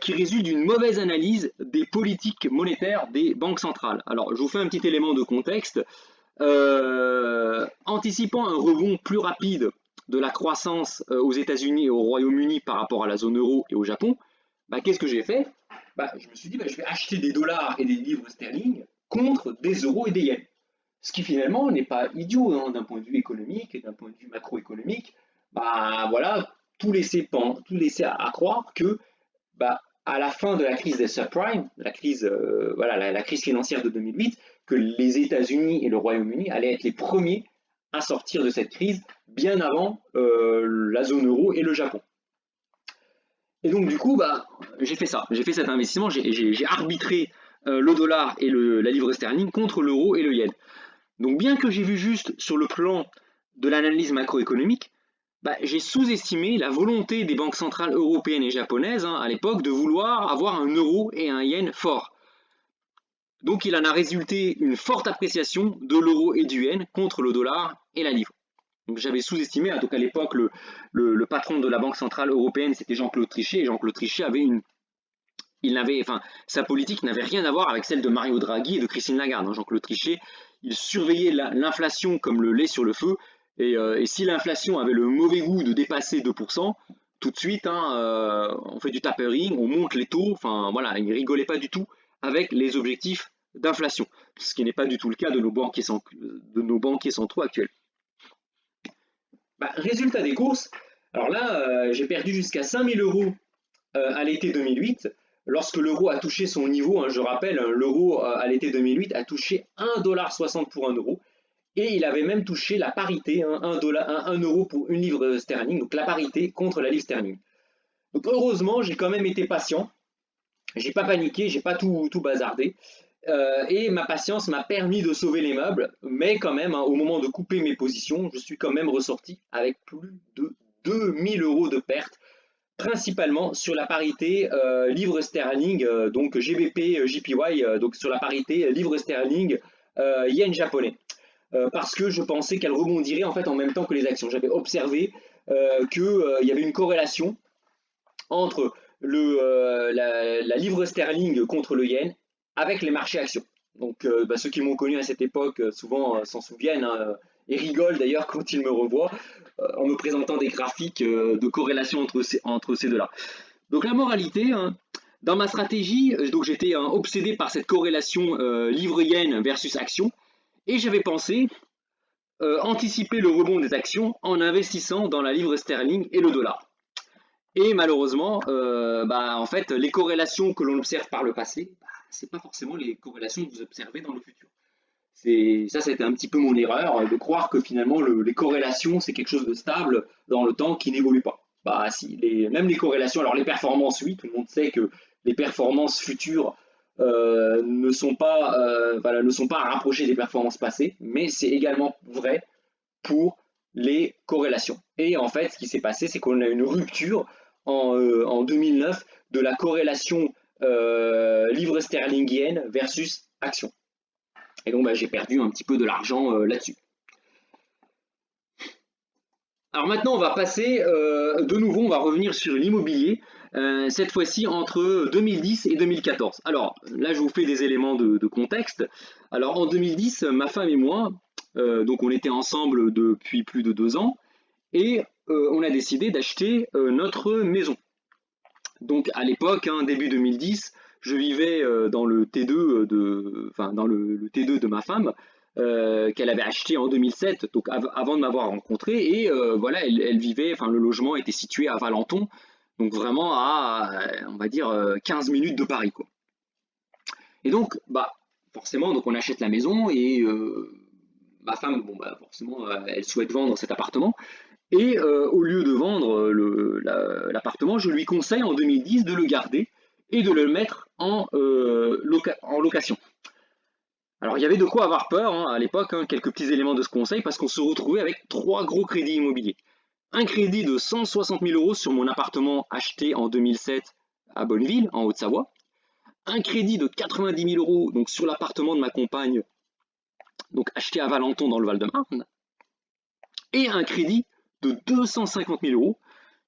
qui résulte d'une mauvaise analyse des politiques monétaires des banques centrales. Alors, je vous fais un petit élément de contexte. Anticipant un rebond plus rapide de la croissance aux États-Unis et au Royaume-Uni par rapport à la zone euro et au Japon, qu'est-ce que j'ai fait? Je me suis dit, je vais acheter des dollars et des livres sterling contre des euros et des yens. Ce qui finalement n'est pas idiot, hein, d'un point de vue économique et d'un point de vue macroéconomique. Voilà, tout laissait à croire que bah, à la fin de la crise des subprimes, la crise, voilà, la crise financière de 2008, que les États-Unis et le Royaume-Uni allaient être les premiers à sortir de cette crise bien avant la zone euro et le Japon. Et donc du coup, bah, j'ai fait ça, j'ai fait cet investissement, j'ai arbitré le dollar et la livre sterling contre l'euro et le yen. Donc bien que j'ai vu juste sur le plan de l'analyse macroéconomique, bah, j'ai sous-estimé la volonté des banques centrales européennes et japonaises à l'époque de vouloir avoir un euro et un yen fort. Donc il en a résulté une forte appréciation de l'euro et du yen contre le dollar et la livre. Donc j'avais sous-estimé, donc à l'époque le patron de la Banque centrale européenne c'était Jean-Claude Trichet, et Jean-Claude Trichet avait enfin, sa politique n'avait rien à voir avec celle de Mario Draghi et de Christine Lagarde. Jean-Claude Trichet, il surveillait l'inflation comme le lait sur le feu, et si l'inflation avait le mauvais goût de dépasser 2%, tout de suite, on fait du tapering, on monte les taux, enfin voilà, il rigolait pas du tout avec les objectifs d'inflation, ce qui n'est pas du tout le cas de nos banquiers centraux actuels. Bah, résultat des courses, alors là, j'ai perdu jusqu'à 5000 euros à l'été 2008, lorsque l'euro a touché son niveau, je rappelle, l'euro à l'été 2008 a touché 1,60$ pour 1 euro, et il avait même touché la parité, 1 euro pour une livre sterling, donc la parité contre la livre sterling. Donc heureusement, j'ai quand même été patient, j'ai pas paniqué, j'ai pas tout bazardé, et ma patience m'a permis de sauver les meubles, mais quand même, au moment de couper mes positions, je suis quand même ressorti avec plus de 2000 euros de pertes, principalement sur la parité livre sterling, donc GBP JPY, donc sur la parité livre sterling yen japonais. Parce que je pensais qu'elle rebondirait en fait en même temps que les actions. J'avais observé qu'il y avait une corrélation entre la livre sterling contre le yen avec les marchés actions. Donc ceux qui m'ont connu à cette époque souvent s'en souviennent et rigolent d'ailleurs quand ils me revoient en me présentant des graphiques de corrélation entre ces deux-là. Donc la moralité, dans ma stratégie, donc j'étais obsédé par cette corrélation livre-yen versus action, et j'avais pensé anticiper le rebond des actions en investissant dans la livre sterling et le dollar. Et malheureusement, en fait, les corrélations que l'on observe par le passé, c'est pas forcément les corrélations que vous observez dans le futur. Ça a été un petit peu mon erreur de croire que finalement les corrélations c'est quelque chose de stable dans le temps qui n'évolue pas. Bah si, même les corrélations, alors les performances, oui, tout le monde sait que les performances futures ne sont pas à rapprocher des performances passées, mais c'est également vrai pour les corrélations. Et en fait, ce qui s'est passé, c'est qu'on a une rupture en 2009 de la corrélation livre sterling yen versus action. Et donc j'ai perdu un petit peu de l'argent là-dessus. Alors maintenant on va passer, de nouveau on va revenir sur l'immobilier, cette fois-ci entre 2010 et 2014. Alors là je vous fais des éléments de contexte. Alors en 2010, ma femme et moi, donc on était ensemble depuis plus de 2 ans, et on a décidé d'acheter notre maison. Donc à l'époque, début 2010, je vivais dans le T2 dans le T2 de ma femme, qu'elle avait acheté en 2007, donc avant de m'avoir rencontré, et voilà, elle vivait, enfin le logement était situé à Valenton, donc vraiment à, on va dire, 15 minutes de Paris, quoi. Et donc, forcément, donc on achète la maison, et ma femme, forcément, elle souhaite vendre cet appartement. Et au lieu de vendre l'appartement, je lui conseille en 2010 de le garder et de le mettre en location. Alors il y avait de quoi avoir peur à l'époque, quelques petits éléments de ce conseil, parce qu'on se retrouvait avec 3 gros crédits immobiliers. Un crédit de 160 000 euros sur mon appartement acheté en 2007 à Bonneville, en Haute-Savoie. Un crédit de 90 000 euros donc, sur l'appartement de ma compagne, donc acheté à Valenton dans le Val-de-Marne. Et un crédit de 250 000 euros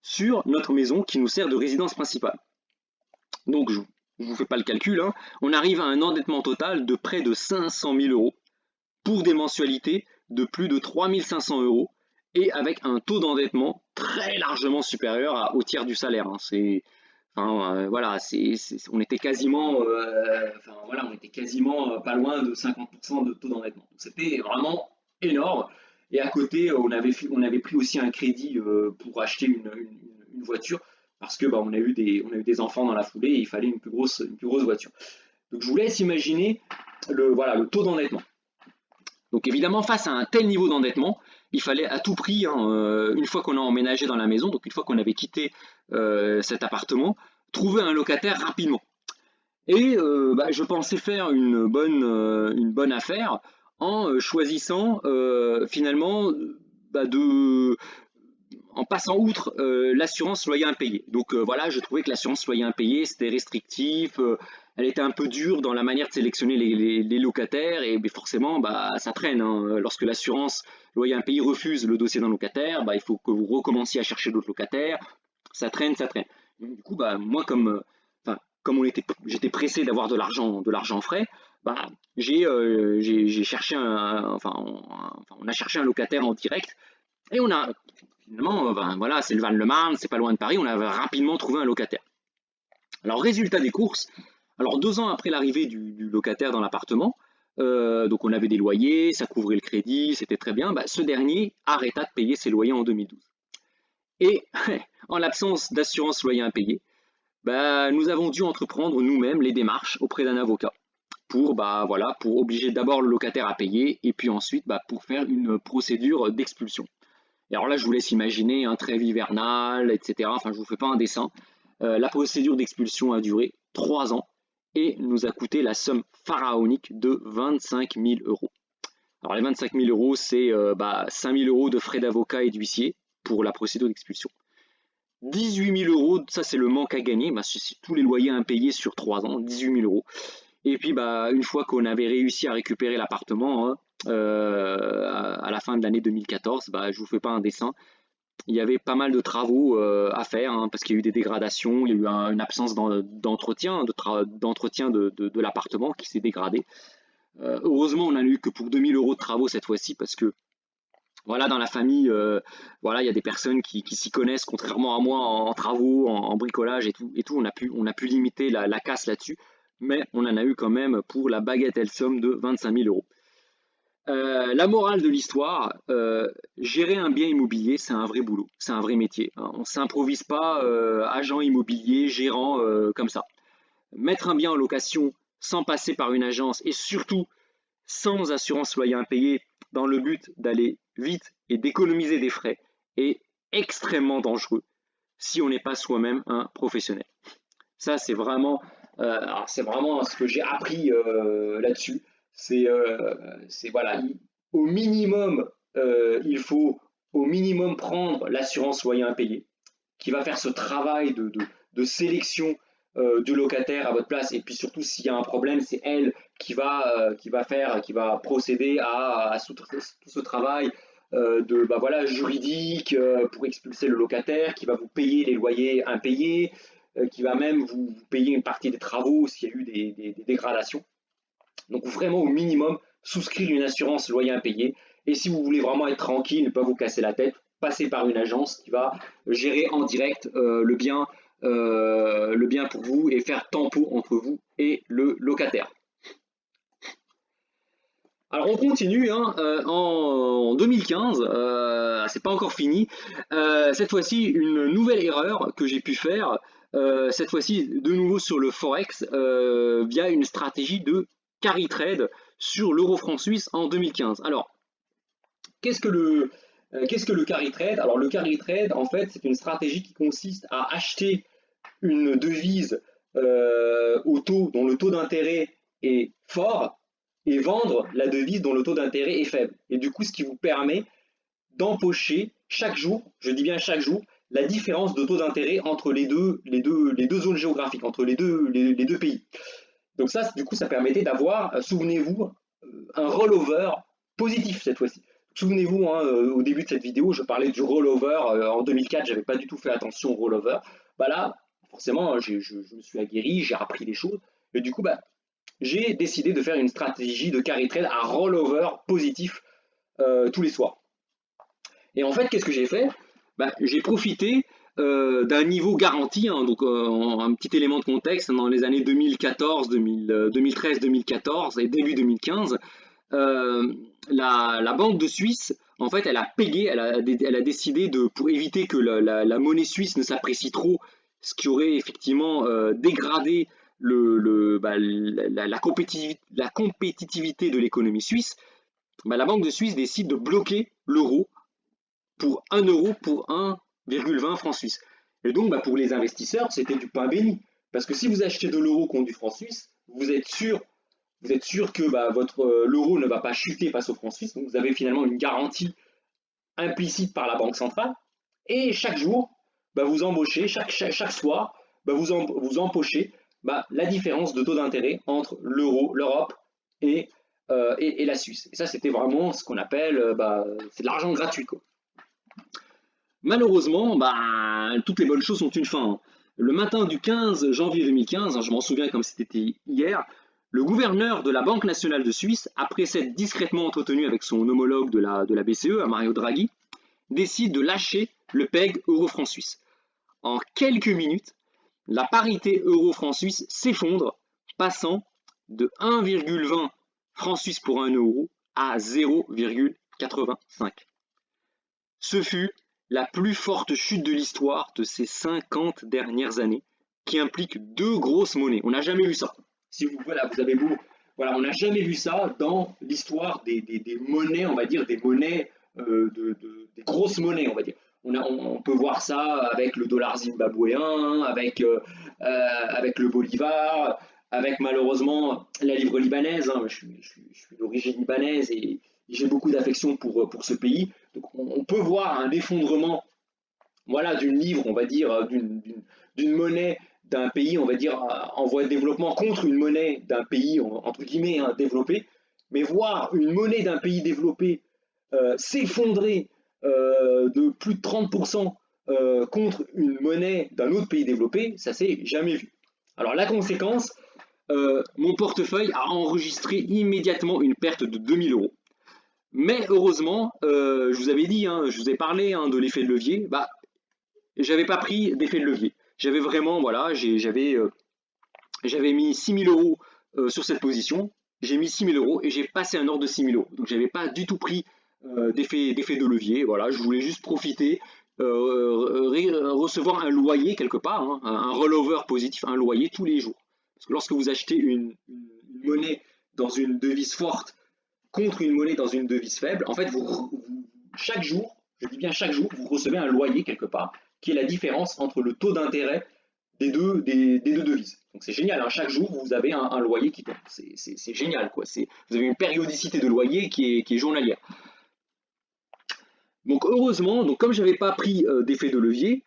sur notre maison qui nous sert de résidence principale. Donc je ne vous fais pas le calcul, on arrive à un endettement total de près de 500 000 euros pour des mensualités de plus de 3 500 euros et avec un taux d'endettement très largement supérieur au tiers du salaire. On était quasiment, pas loin de 50% de taux d'endettement. C'était vraiment énorme. Et à côté, on avait pris aussi un crédit pour acheter une voiture parce que bah, on a eu des enfants dans la foulée et il fallait une plus grosse voiture. Donc je vous laisse imaginer voilà, le taux d'endettement. Donc évidemment, face à un tel niveau d'endettement, il fallait à tout prix, hein, une fois qu'on a emménagé dans la maison, donc une fois qu'on avait quitté cet appartement, trouver un locataire rapidement. Et bah, je pensais faire une bonne affaire en choisissant finalement bah, en passant outre l'assurance loyer impayé. Donc voilà, je trouvais que l'assurance loyer impayé, c'était restrictif, elle était un peu dure dans la manière de sélectionner les locataires, et mais forcément, bah, ça traîne, hein. Lorsque l'assurance loyer impayé refuse le dossier d'un locataire, bah, il faut que vous recommenciez à chercher d'autres locataires, ça traîne, ça traîne. Donc, du coup, bah, moi, comme j'étais pressé d'avoir de l'argent frais, bah, j'ai cherché on a cherché un locataire en direct, et on a finalement, ben, voilà, c'est le Val-de-Marne, c'est pas loin de Paris, on a rapidement trouvé un locataire. Alors, résultat des courses, alors 2 ans après l'arrivée du locataire dans l'appartement, donc on avait des loyers, ça couvrait le crédit, c'était très bien, bah, ce dernier arrêta de payer ses loyers en 2012. Et en l'absence d'assurance loyer impayé, bah, nous avons dû entreprendre nous-mêmes les démarches auprès d'un avocat pour, bah, voilà, pour obliger d'abord le locataire à payer et puis ensuite bah, pour faire une procédure d'expulsion. Et alors là, je vous laisse imaginer un trêve hivernal, etc. Enfin, je ne vous fais pas un dessin. La procédure d'expulsion a duré 3 ans et nous a coûté la somme pharaonique de 25 000 euros. Alors les 25 000 euros, c'est 5 000 euros de frais d'avocat et d'huissier pour la procédure d'expulsion. 18 000 euros, ça c'est le manque à gagner, bah, c'est tous les loyers impayés sur 3 ans, 18 000 euros. Et puis bah, une fois qu'on avait réussi à récupérer l'appartement, hein, à la fin de l'année 2014, bah, je vous fais pas un dessin, il y avait pas mal de travaux à faire, hein, parce qu'il y a eu des dégradations, il y a eu une absence d'entretien de l'appartement qui s'est dégradé. Heureusement, on n'a eu que pour 2 000 euros de travaux cette fois-ci, parce que voilà, dans la famille, voilà, il y a des personnes qui s'y connaissent, contrairement à moi, en travaux, en bricolage et tout. On a pu limiter la casse là-dessus, mais on en a eu quand même pour la bagatelle somme de 25 000 euros. La morale de l'histoire, gérer un bien immobilier, c'est un vrai boulot, c'est un vrai métier, hein. On ne s'improvise pas agent immobilier, gérant comme ça. Mettre un bien en location sans passer par une agence et surtout sans assurance loyer impayé dans le but d'aller vite et d'économiser des frais est extrêmement dangereux si on n'est pas soi-même un professionnel. Ça, c'est vraiment ce que j'ai appris là-dessus. C'est voilà, au minimum, il faut au minimum prendre l'assurance loyer impayé, qui va faire ce travail de sélection du locataire à votre place. Et puis surtout, s'il y a un problème, c'est elle qui va procéder à tout ce travail bah voilà, juridique pour expulser le locataire, qui va vous payer les loyers impayés, qui va même vous payer une partie des travaux s'il y a eu des dégradations. Donc vraiment au minimum, souscrire une assurance loyer impayé. Et si vous voulez vraiment être tranquille, ne pas vous casser la tête, passez par une agence qui va gérer en direct le bien pour vous et faire tampon entre vous et le locataire. Alors on continue, hein, en 2015, c'est pas encore fini. Cette fois-ci, une nouvelle erreur que j'ai pu faire, cette fois-ci de nouveau sur le Forex, via une stratégie de carry trade sur l'euro-franc suisse en 2015. Alors, qu'est-ce que le carry trade? Alors le carry trade, en fait, c'est une stratégie qui consiste à acheter une devise dont le taux d'intérêt est fort et vendre la devise dont le taux d'intérêt est faible. Et du coup, ce qui vous permet d'empocher chaque jour, je dis bien chaque jour, la différence de taux d'intérêt entre les deux zones géographiques, entre les deux pays. Donc ça, du coup, ça permettait d'avoir, souvenez-vous, un rollover positif cette fois-ci. Souvenez-vous, hein, au début de cette vidéo, je parlais du rollover. En 2004, j'avais pas du tout fait attention au rollover. Bah là, forcément, je me suis aguerri, j'ai appris des choses. Et du coup, bah, j'ai décidé de faire une stratégie de carry trade à rollover positif tous les soirs. Et en fait, qu'est-ce que j'ai fait? Bah, j'ai profité d'un niveau garanti, hein, donc un petit élément de contexte, dans les années 2014, 2013, 2014 et début 2015, la Banque de Suisse En fait, elle a payé, elle a décidé pour éviter que la monnaie suisse ne s'apprécie trop, ce qui aurait effectivement dégradé la compétitivité de l'économie suisse. Bah, la Banque de Suisse décide de bloquer l'euro pour 1 euro pour 1,20 franc suisse. Et donc, bah, pour les investisseurs, c'était du pain béni. Parce que si vous achetez de l'euro contre du franc suisse, vous êtes sûr que bah, l'euro ne va pas chuter face au franc suisse. Donc, vous avez finalement une garantie implicite par la Banque centrale. Et chaque jour, bah, vous embauchez, chaque soir, bah, vous empochez bah, la différence de taux d'intérêt entre l'euro, l'Europe et la Suisse. Et ça, c'était vraiment ce qu'on appelle, bah, c'est de l'argent gratuit, quoi. Malheureusement, bah, toutes les bonnes choses ont une fin, hein. Le matin du 15 janvier 2015, hein, je m'en souviens comme si c'était hier, le gouverneur de la Banque nationale de Suisse, après s'être discrètement entretenu avec son homologue de la BCE, Mario Draghi, décide de lâcher le PEG euro-franc suisse. En quelques minutes, la parité euro-franc suisse s'effondre, passant de 1,20 francs suisse pour 1 euro à 0,85. Ce fut la plus forte chute de l'histoire de ces 50 dernières années, qui implique deux grosses monnaies. On n'a jamais vu ça. Si vous, voilà, vous avez beau, voilà, on n'a jamais vu ça dans l'histoire des monnaies, on va dire, des monnaies, des grosses monnaies, on va dire. On peut voir ça avec le dollar zimbabwéen, avec le bolivar, avec malheureusement la livre libanaise, hein. Je suis d'origine libanaise et j'ai beaucoup d'affection pour ce pays. Donc on peut voir un effondrement, voilà, d'une livre, on va dire, d'une monnaie d'un pays, on va dire, en voie de développement contre une monnaie d'un pays, entre guillemets, hein, développé. Mais voir une monnaie d'un pays développé s'effondrer de plus de 30% contre une monnaie d'un autre pays développé, ça s'est jamais vu. Alors la conséquence, mon portefeuille a enregistré immédiatement une perte de 2000 euros. Mais heureusement, je vous avais dit, hein, je vous ai parlé hein, de l'effet de levier, bah, j'avais pas pris d'effet de levier. J'avais vraiment, voilà, j'avais mis 6000 euros sur cette position, j'ai mis 6000 euros et j'ai passé un ordre de 6000 euros. Donc j'avais pas du tout pris d'effet de levier, voilà, je voulais juste profiter, recevoir un loyer quelque part, hein, un rollover positif, un loyer tous les jours. Parce que lorsque vous achetez une monnaie dans une devise forte contre une monnaie dans une devise faible, en fait, chaque jour, je dis bien chaque jour, vous recevez un loyer quelque part, qui est la différence entre le taux d'intérêt des deux devises. Donc c'est génial, hein, chaque jour, vous avez un loyer qui tombe. C'est génial, quoi. Vous avez une périodicité de loyer qui est journalière. Donc heureusement, donc comme je n'avais pas pris d'effet de levier,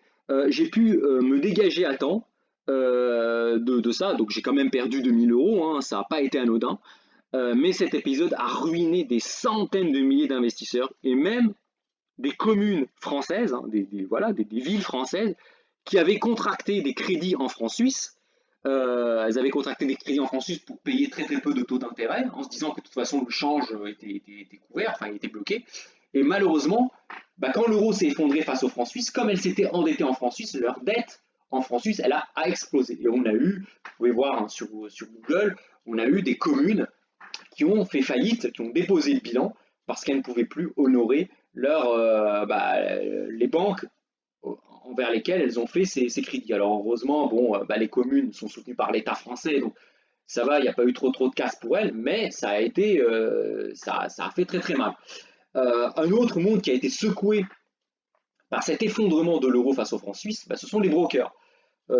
j'ai pu me dégager à temps de ça. Donc j'ai quand même perdu 2000 euros, hein, ça n'a pas été anodin. Mais cet épisode a ruiné des centaines de milliers d'investisseurs et même des communes françaises, hein, voilà, des villes françaises qui avaient contracté des crédits en francs suisses. Elles avaient contracté des crédits en francs suisses pour payer très très peu de taux d'intérêt, en se disant que de toute façon le change était couvert, enfin il était bloqué. Et malheureusement, bah, quand l'euro s'est effondré face aux francs suisses, comme elles s'étaient endettées en francs suisses, leur dette en francs suisses, elle a explosé. Et on a eu, vous pouvez voir hein, sur Google, on a eu des communes qui ont fait faillite, qui ont déposé le bilan parce qu'elles ne pouvaient plus honorer les banques envers lesquelles elles ont fait ces crédits. Alors heureusement, bon, les communes sont soutenues par l'État français, donc ça va, il n'y a pas eu trop de casse pour elles, mais ça a été, ça a fait très très mal. Un autre monde qui a été secoué par cet effondrement de l'euro face au franc suisse, ce sont les brokers.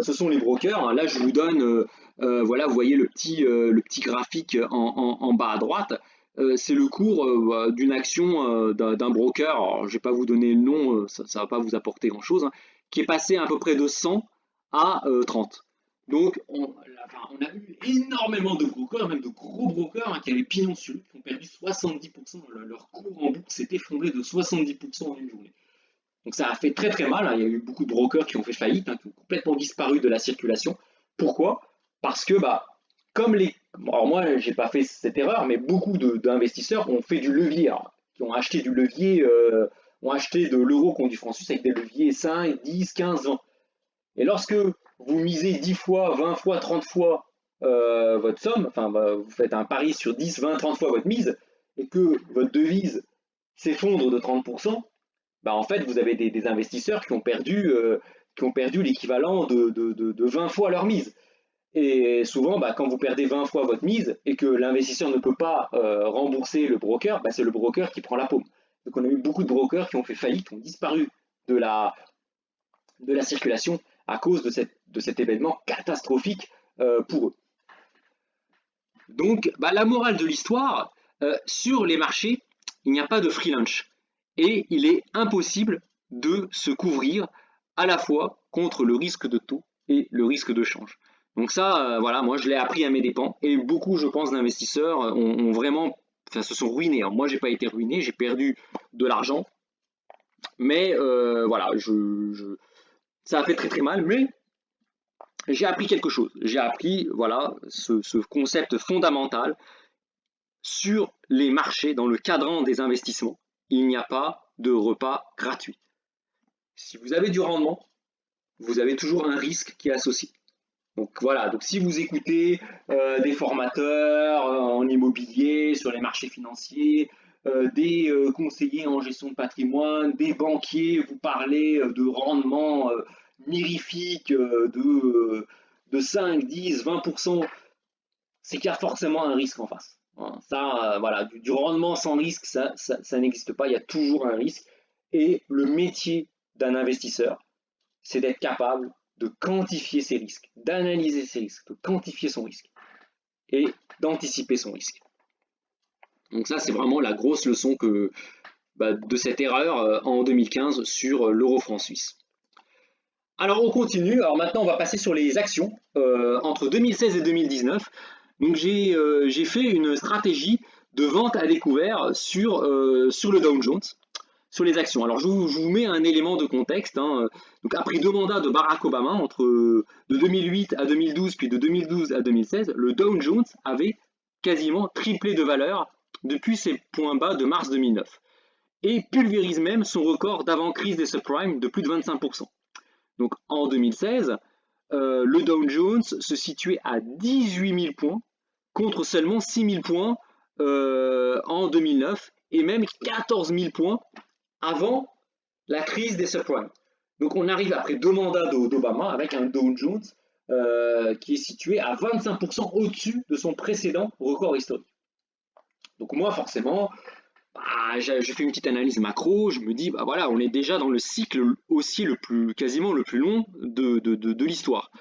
Ce sont les brokers. Hein. Là, je vous donne, voilà, vous voyez le petit graphique en bas à droite. C'est le cours d'une action d'un broker. Alors, je ne vais pas vous donner le nom, ça ne va pas vous apporter grand-chose, hein, qui est passé à peu près de 100 à 30. Donc, on a eu énormément de brokers, même de gros brokers hein, qui avaient pignon sur eux, qui ont perdu 70%. Leur cours en bourse s'est effondré de 70% en une journée. Donc ça a fait très très mal, hein. Il y a eu beaucoup de brokers qui ont fait faillite, hein, qui ont complètement disparu de la circulation. Pourquoi? Parce que comme alors moi j'ai pas fait cette erreur, mais beaucoup d'investisseurs ont fait du levier, alors, qui ont acheté du levier, ont acheté de l'euro contre du franc suisse avec des leviers 5, 10, 15, 20. Et lorsque vous misez 10 fois, 20 fois, 30 fois votre somme, enfin vous faites un pari sur 10, 20, 30 fois votre mise, et que votre devise s'effondre de 30%, bah en fait, vous avez des investisseurs qui ont perdu l'équivalent de 20 fois leur mise. Et souvent, bah, quand vous perdez 20 fois votre mise et que l'investisseur ne peut pas rembourser le broker, bah, c'est le broker qui prend la paume. Donc on a eu beaucoup de brokers qui ont fait faillite, qui ont disparu de la circulation à cause de cet événement catastrophique pour eux. Donc bah, la morale de l'histoire, sur les marchés, il n'y a pas de free lunch. Et il est impossible de se couvrir à la fois contre le risque de taux et le risque de change. Donc ça, voilà, moi je l'ai appris à mes dépens et beaucoup, je pense, d'investisseurs ont vraiment, enfin, se sont ruinés. Moi, j'ai pas été ruiné, j'ai perdu de l'argent, mais voilà, ça a fait très très mal, mais j'ai appris quelque chose. J'ai appris, voilà, ce concept fondamental sur les marchés, dans le cadran des investissements. Il n'y a pas de repas gratuit. Si vous avez du rendement, vous avez toujours un risque qui est associé. Donc voilà, donc si vous écoutez des formateurs en immobilier, sur les marchés financiers, des conseillers en gestion de patrimoine, des banquiers, vous parlez de rendement mirifique de 5, 10, 20%, c'est qu'il y a forcément un risque en face. Ça, voilà, du rendement sans risque, ça n'existe pas, il y a toujours un risque. Et le métier d'un investisseur, c'est d'être capable de quantifier ses risques, d'analyser ses risques, de quantifier son risque et d'anticiper son risque. Donc ça, c'est vraiment la grosse leçon de cette erreur en 2015 sur l'euro-franc suisse. Alors on continue, alors maintenant on va passer sur les actions. Entre 2016 et 2019, donc j'ai fait une stratégie de vente à découvert sur le Dow Jones, sur les actions. Alors je vous mets un élément de contexte. Donc après 2 mandats de Barack Obama, de 2008 à 2012, puis de 2012 à 2016, le Dow Jones avait quasiment triplé de valeur depuis ses points bas de mars 2009 et pulvérise même son record d'avant-crise des subprimes de plus de 25%. Donc en 2016, le Dow Jones se situait à 18 000 points contre seulement 6 000 points en 2009 et même 14 000 points avant la crise des subprimes. Donc on arrive après 2 mandats d'Obama avec un Dow Jones qui est situé à 25% au-dessus de son précédent record historique. Donc moi forcément, je fais une petite analyse macro, je me dis bah voilà, on est déjà dans le cycle haussier quasiment le plus long de l'histoire.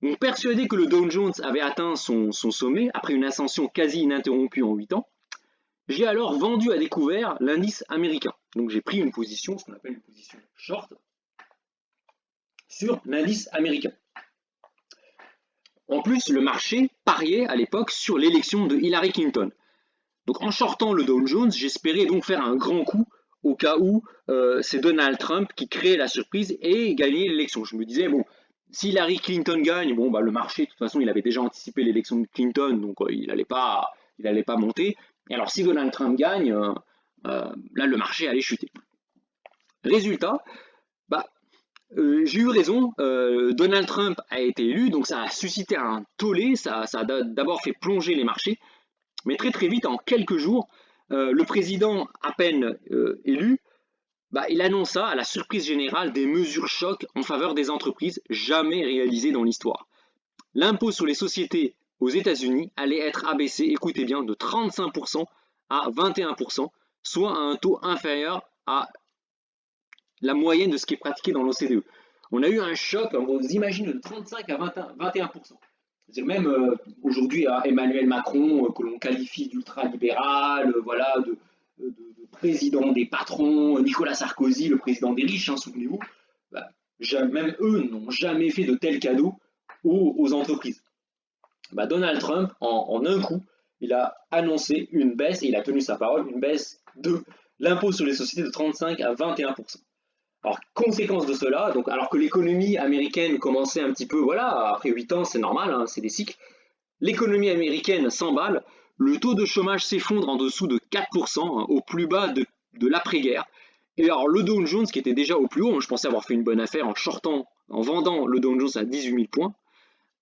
Donc persuadé que le Dow Jones avait atteint son sommet après une ascension quasi ininterrompue en 8 ans, j'ai alors vendu à découvert l'indice américain. Donc j'ai pris une position, ce qu'on appelle une position short, sur l'indice américain. En plus, le marché pariait à l'époque sur l'élection de Hillary Clinton. Donc en shortant le Dow Jones, j'espérais donc faire un grand coup au cas où c'est Donald Trump qui créait la surprise et gagnait l'élection. Je me disais, bon, si Hillary Clinton gagne, bon, bah, le marché, de toute façon, il avait déjà anticipé l'élection de Clinton, donc il n'allait pas monter. Et alors si Donald Trump gagne, là le marché allait chuter. Résultat, bah, j'ai eu raison, Donald Trump a été élu, donc ça a suscité un tollé, ça a d'abord fait plonger les marchés, mais très très vite, en quelques jours, le président à peine élu, bah, il annonça à la surprise générale des mesures chocs en faveur des entreprises jamais réalisées dans l'histoire. L'impôt sur les sociétés aux États-Unis allait être abaissé, écoutez bien, de 35% à 21%, soit à un taux inférieur à la moyenne de ce qui est pratiqué dans l'OCDE. On a eu un choc, on vous imagine, de 35 à 21%. C'est-à-dire même aujourd'hui Emmanuel Macron, que l'on qualifie d'ultra-libéral, voilà, de président des patrons, Nicolas Sarkozy, le président des riches, souvenez-vous, bah, même eux n'ont jamais fait de tels cadeaux aux entreprises. Bah, Donald Trump, en un coup, il a annoncé une baisse, et il a tenu sa parole, une baisse de l'impôt sur les sociétés de 35 à 21%. Alors, conséquence de cela, donc, alors que l'économie américaine commençait un petit peu, voilà, après 8 ans, c'est normal, c'est des cycles, l'économie américaine s'emballe, le taux de chômage s'effondre en dessous de 4%, au plus bas de l'après-guerre. Et alors, le Dow Jones, qui était déjà au plus haut, je pensais avoir fait une bonne affaire en vendant le Dow Jones à 18 000 points,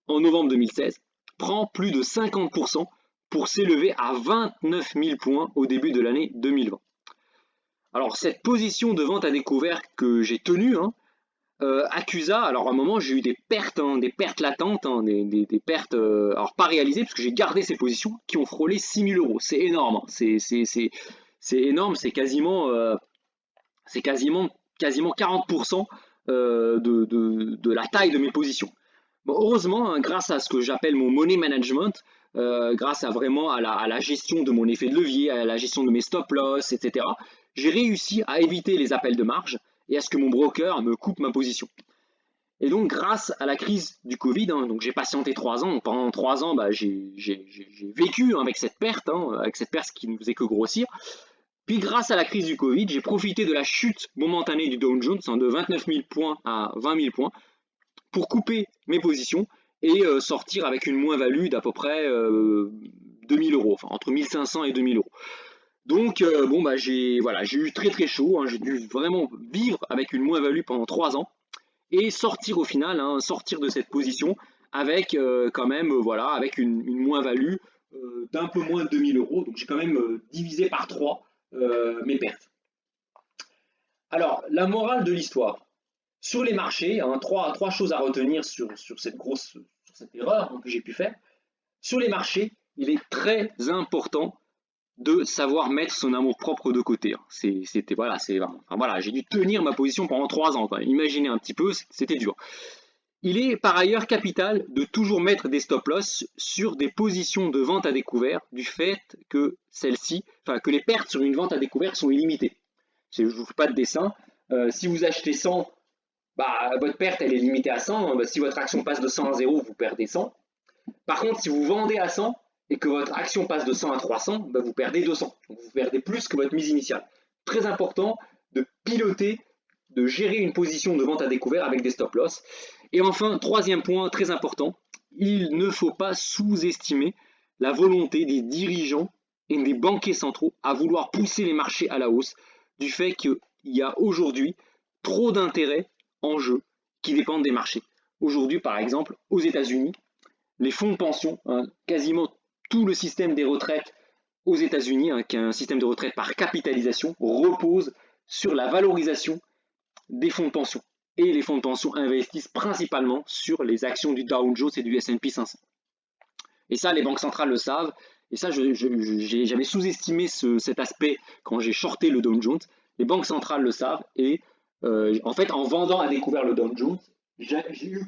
en novembre 2016, prend plus de 50% pour s'élever à 29 000 points au début de l'année 2020. Alors cette position de vente à découvert que j'ai tenue, hein, accusa, alors à un moment j'ai eu des pertes latentes, hein, des pertes, alors pas réalisées, parce que j'ai gardé ces positions qui ont frôlé 6 000 euros. C'est énorme, hein. C'est énorme, quasiment 40% de la taille de mes positions. Bon, heureusement, hein, grâce à ce que j'appelle mon money management, grâce à vraiment à la gestion de mon effet de levier, à la gestion de mes stop loss, etc., j'ai réussi à éviter les appels de marge et à ce que mon broker me coupe ma position. Et donc, grâce à la crise du Covid, hein, donc j'ai patienté 3 ans. Pendant 3 ans, bah, j'ai vécu, hein, avec cette perte qui ne faisait que grossir. Puis, grâce à la crise du Covid, j'ai profité de la chute momentanée du Dow Jones, hein, de 29 000 points à 20 000 points pour couper mes positions et sortir avec une moins-value d'à peu près 2 000 euros, enfin entre 1 500 et 2 000 euros. Donc, bon, bah, j'ai eu très très chaud, hein, j'ai dû vraiment vivre avec une moins-value pendant 3 ans et sortir au final, hein, sortir de cette position avec quand même, voilà, avec une moins-value d'un peu moins de 2 000 euros. Donc, j'ai quand même divisé par 3 mes pertes. Alors, la morale de l'histoire. Sur les marchés, hein, trois choses à retenir sur cette erreur, hein, que j'ai pu faire. Sur les marchés, il est très important de savoir mettre son amour-propre de côté, hein. Voilà, j'ai dû tenir ma position pendant 3 ans, quoi. Imaginez un petit peu, c'était dur. Il est par ailleurs capital de toujours mettre des stop-loss sur des positions de vente à découvert, du fait que que les pertes sur une vente à découvert sont illimitées. Je ne vous fais pas de dessin. Si vous achetez 100, bah, votre perte elle est limitée à 100. Bah, si votre action passe de 100 à 0, vous perdez 100. Par contre, si vous vendez à 100 et que votre action passe de 100 à 300, bah, vous perdez 200. Donc vous perdez plus que votre mise initiale. Très important de piloter, de gérer une position de vente à découvert avec des stop loss. Et enfin, troisième point très important, il ne faut pas sous-estimer la volonté des dirigeants et des banquiers centraux à vouloir pousser les marchés à la hausse, du fait qu'il y a aujourd'hui trop d'intérêts en jeu qui dépendent des marchés. Aujourd'hui, par exemple, aux États-Unis, les fonds de pension, hein, quasiment tout le système des retraites aux États-Unis, hein, qui est un système de retraite par capitalisation, repose sur la valorisation des fonds de pension. Et les fonds de pension investissent principalement sur les actions du Dow Jones et du S&P 500. Et ça, les banques centrales le savent. Et ça, j'avais sous-estimé cet aspect quand j'ai shorté le Dow Jones. Les banques centrales le savent. Et en fait, en vendant à découvert le Dow Jones, j'avais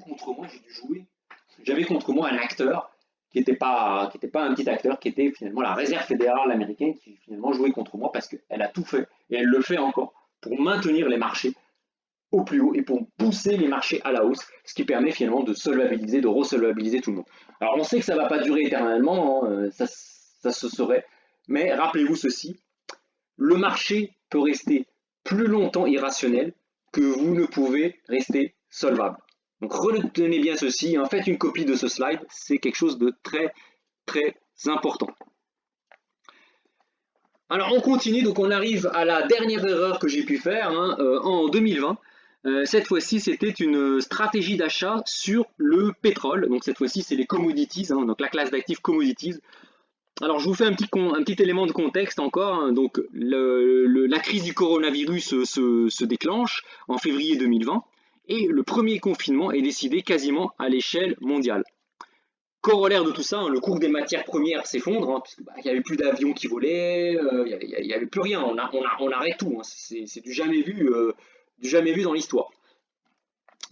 contre moi un acteur qui n'était pas un petit acteur, qui était finalement la réserve fédérale américaine, qui finalement jouait contre moi parce qu'elle a tout fait, et elle le fait encore, pour maintenir les marchés au plus haut et pour pousser les marchés à la hausse, ce qui permet finalement de solvabiliser, de resolvabiliser tout le monde. Alors on sait que ça ne va pas durer éternellement, hein, ça se saurait, mais rappelez-vous ceci, le marché peut rester plus longtemps irrationnel que vous ne pouvez rester solvable. Donc retenez bien ceci, hein, faites une copie de ce slide, c'est quelque chose de très très important. Alors on continue, donc on arrive à la dernière erreur que j'ai pu faire, hein, en 2020. Cette fois-ci, c'était une stratégie d'achat sur le pétrole. Donc cette fois-ci, c'est les commodities, hein, donc la classe d'actifs commodities. Alors je vous fais un petit élément de contexte encore, hein. Donc la crise du coronavirus se déclenche en février 2020 et le premier confinement est décidé quasiment à l'échelle mondiale. Corollaire de tout ça, hein, le cours des matières premières s'effondre, hein, puisque il n'y avait plus d'avions qui volaient, il n'y avait plus rien, on arrête tout, hein. C'est du jamais vu dans l'histoire.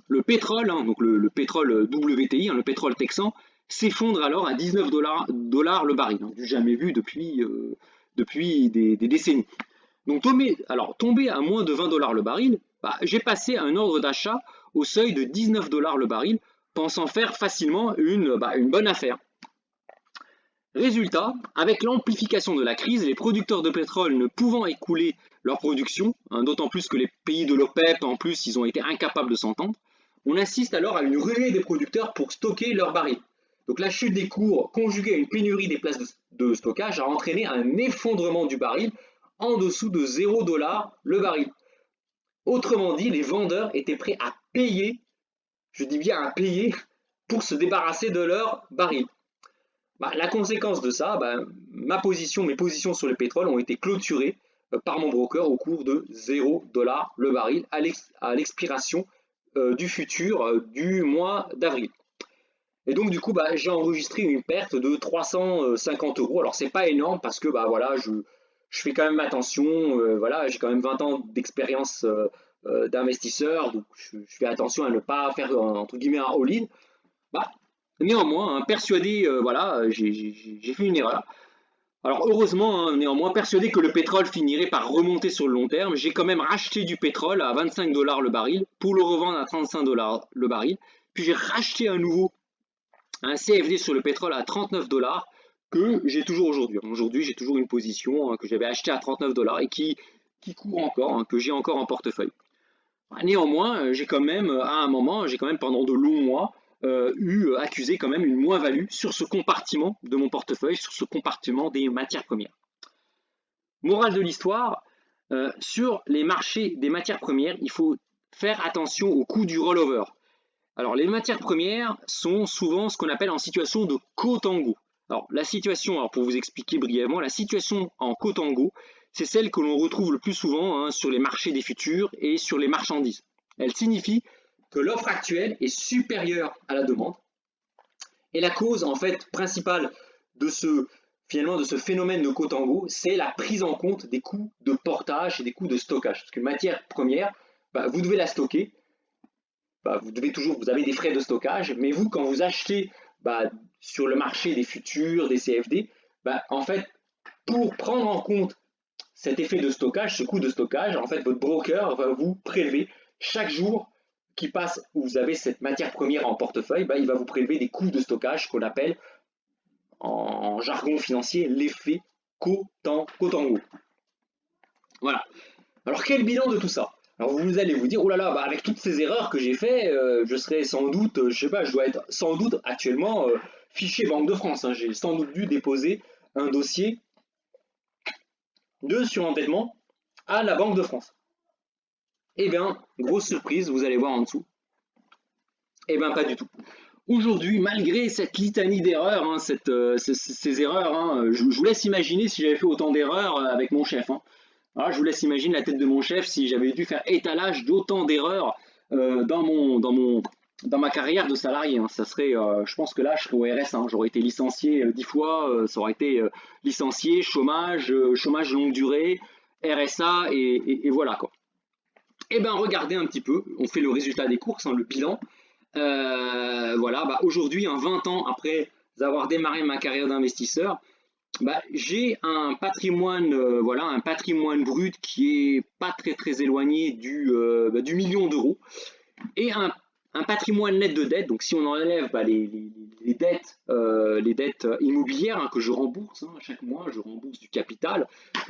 Le pétrole, hein, donc le pétrole WTI, hein, le pétrole texan, s'effondre alors à 19 dollars le baril, hein, du jamais vu depuis des décennies. Donc tomber à moins de 20 dollars le baril, bah, j'ai passé un ordre d'achat au seuil de 19 dollars le baril, pensant faire facilement une bonne affaire. Résultat, avec l'amplification de la crise, les producteurs de pétrole ne pouvant écouler leur production, hein, d'autant plus que les pays de l'OPEP, en plus, ils ont été incapables de s'entendre, on assiste alors à une ruée des producteurs pour stocker leurs barils. Donc la chute des cours, conjuguée à une pénurie des places de stockage, a entraîné un effondrement du baril en dessous de 0 $ le baril. Autrement dit, les vendeurs étaient prêts à payer, je dis bien à payer, pour se débarrasser de leurs barils. La conséquence de ça, mes positions sur le pétrole ont été clôturées par mon broker au cours de 0 $ le baril à l'expiration du futur du mois d'avril. Et donc du coup, j'ai enregistré une perte de 350 euros. Alors c'est pas énorme parce que voilà, je fais quand même attention. Voilà, j'ai quand même 20 ans d'expérience d'investisseur, donc je fais attention à ne pas faire entre guillemets un all-in. Bah, néanmoins, hein, persuadé, voilà, j'ai fait une erreur. Alors heureusement, hein, néanmoins, persuadé que le pétrole finirait par remonter sur le long terme, j'ai quand même racheté du pétrole à 25 $ le baril pour le revendre à 35 $ le baril. Puis j'ai racheté à nouveau un CFD sur le pétrole à 39 $ que j'ai toujours aujourd'hui. Aujourd'hui, j'ai toujours une position que j'avais achetée à 39 $ et qui court encore, hein, que j'ai encore en portefeuille. Néanmoins, j'ai quand même, à un moment, j'ai quand même pendant de longs mois, accusé quand même une moins-value sur ce compartiment de mon portefeuille, sur ce compartiment des matières premières. Morale de l'histoire, sur les marchés des matières premières, il faut faire attention au coût du rollover. Alors, les matières premières sont souvent ce qu'on appelle en situation de contango. Alors, la situation, alors pour vous expliquer brièvement, la situation en contango, c'est celle que l'on retrouve le plus souvent hein, sur les marchés des futurs et sur les marchandises. Elle signifie que l'offre actuelle est supérieure à la demande. Et la cause, en fait, principale de ce phénomène de contango, c'est la prise en compte des coûts de portage et des coûts de stockage. Parce qu'une matière première, vous devez la stocker. Vous avez des frais de stockage, mais vous, quand vous achetez sur le marché des futurs, des CFD, en fait, pour prendre en compte cet effet de stockage, ce coût de stockage, en fait, votre broker va vous prélever chaque jour qui passe où vous avez cette matière première en portefeuille, il va vous prélever des coûts de stockage qu'on appelle en jargon financier l'effet contango. Voilà. Alors quel bilan de tout ça? Alors vous allez vous dire, oh là là, avec toutes ces erreurs que j'ai fait, je serais sans doute, je sais pas, je dois être sans doute actuellement fiché Banque de France. Hein. J'ai sans doute dû déposer un dossier de surendettement à la Banque de France. Eh bien, grosse surprise, vous allez voir en dessous. Eh bien, pas du tout. Aujourd'hui, malgré cette litanie d'erreurs, hein, ces erreurs, hein, je vous laisse imaginer si j'avais fait autant d'erreurs avec mon chef. Hein. Alors, je vous laisse imaginer la tête de mon chef si j'avais dû faire étalage d'autant d'erreurs dans ma carrière de salarié. Hein. Ça serait, je pense que là, je serais au RS. Hein. J'aurais été licencié 10 fois. Ça aurait été licencié, chômage, chômage de longue durée, RSA et voilà quoi. Eh bien, regardez un petit peu. On fait le résultat des courses, hein, le bilan. Voilà, aujourd'hui, 20 ans après avoir démarré ma carrière d'investisseur, j'ai un patrimoine, un patrimoine brut qui est pas très éloigné du million d'euros et un patrimoine net de dettes. Donc si on enlève les dettes immobilières hein, que je rembourse hein, chaque mois, je rembourse du capital,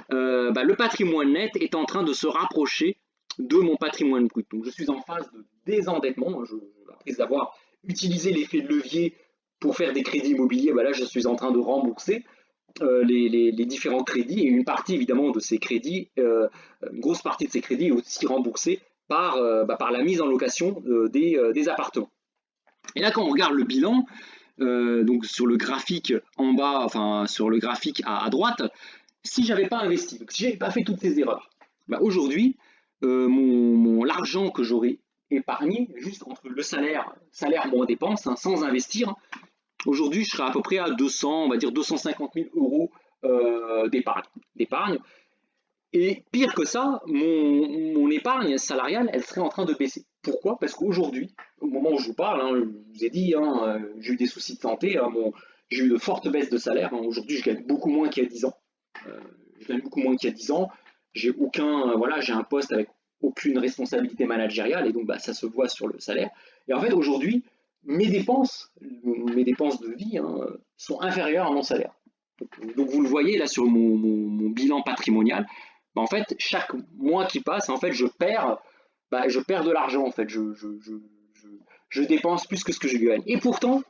le patrimoine net est en train de se rapprocher de mon patrimoine brut. Donc je suis en phase de désendettement. Après avoir utilisé l'effet de levier pour faire des crédits immobiliers, là je suis en train de rembourser les différents crédits et une partie évidemment de ces crédits, une grosse partie de ces crédits est aussi remboursée par la mise en location des appartements. Et là quand on regarde le bilan, donc sur le graphique en bas, enfin sur le graphique à droite, si j'avais pas investi, donc si j'avais pas fait toutes ces erreurs, aujourd'hui l'argent que j'aurais épargné juste entre le salaire moins dépenses, hein, sans investir, aujourd'hui je serais à peu près à 200, on va dire 250 000 euros d'épargne. Et pire que ça, mon épargne salariale, elle serait en train de baisser. Pourquoi? Parce qu'aujourd'hui, au moment où je vous parle, hein, je vous ai dit, hein, j'ai eu des soucis de santé, hein, j'ai eu de fortes baisses de salaire. Hein. Aujourd'hui, je gagne beaucoup moins qu'il y a 10 ans. J'ai j'ai un poste avec aucune responsabilité managériale et donc ça se voit sur le salaire. Et en fait, aujourd'hui, mes dépenses de vie hein, sont inférieures à mon salaire. Donc vous le voyez là sur mon bilan patrimonial. En fait, chaque mois qui passe, en fait, je perds de l'argent. En fait, je dépense plus que ce que je gagne. Et pourtant,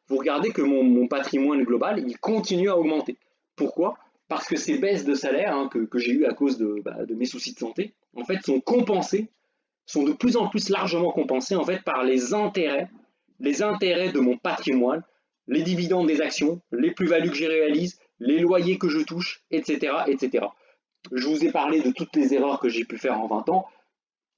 vous regardez que mon patrimoine global, il continue à augmenter. Pourquoi? Parce que ces baisses de salaire hein, que j'ai eues à cause de mes soucis de santé, en fait, sont de plus en plus largement compensés en fait par les intérêts de mon patrimoine, les dividendes des actions, les plus-values que je réalise, les loyers que je touche, etc., etc. je vous ai parlé de toutes les erreurs que j'ai pu faire en 20 ans.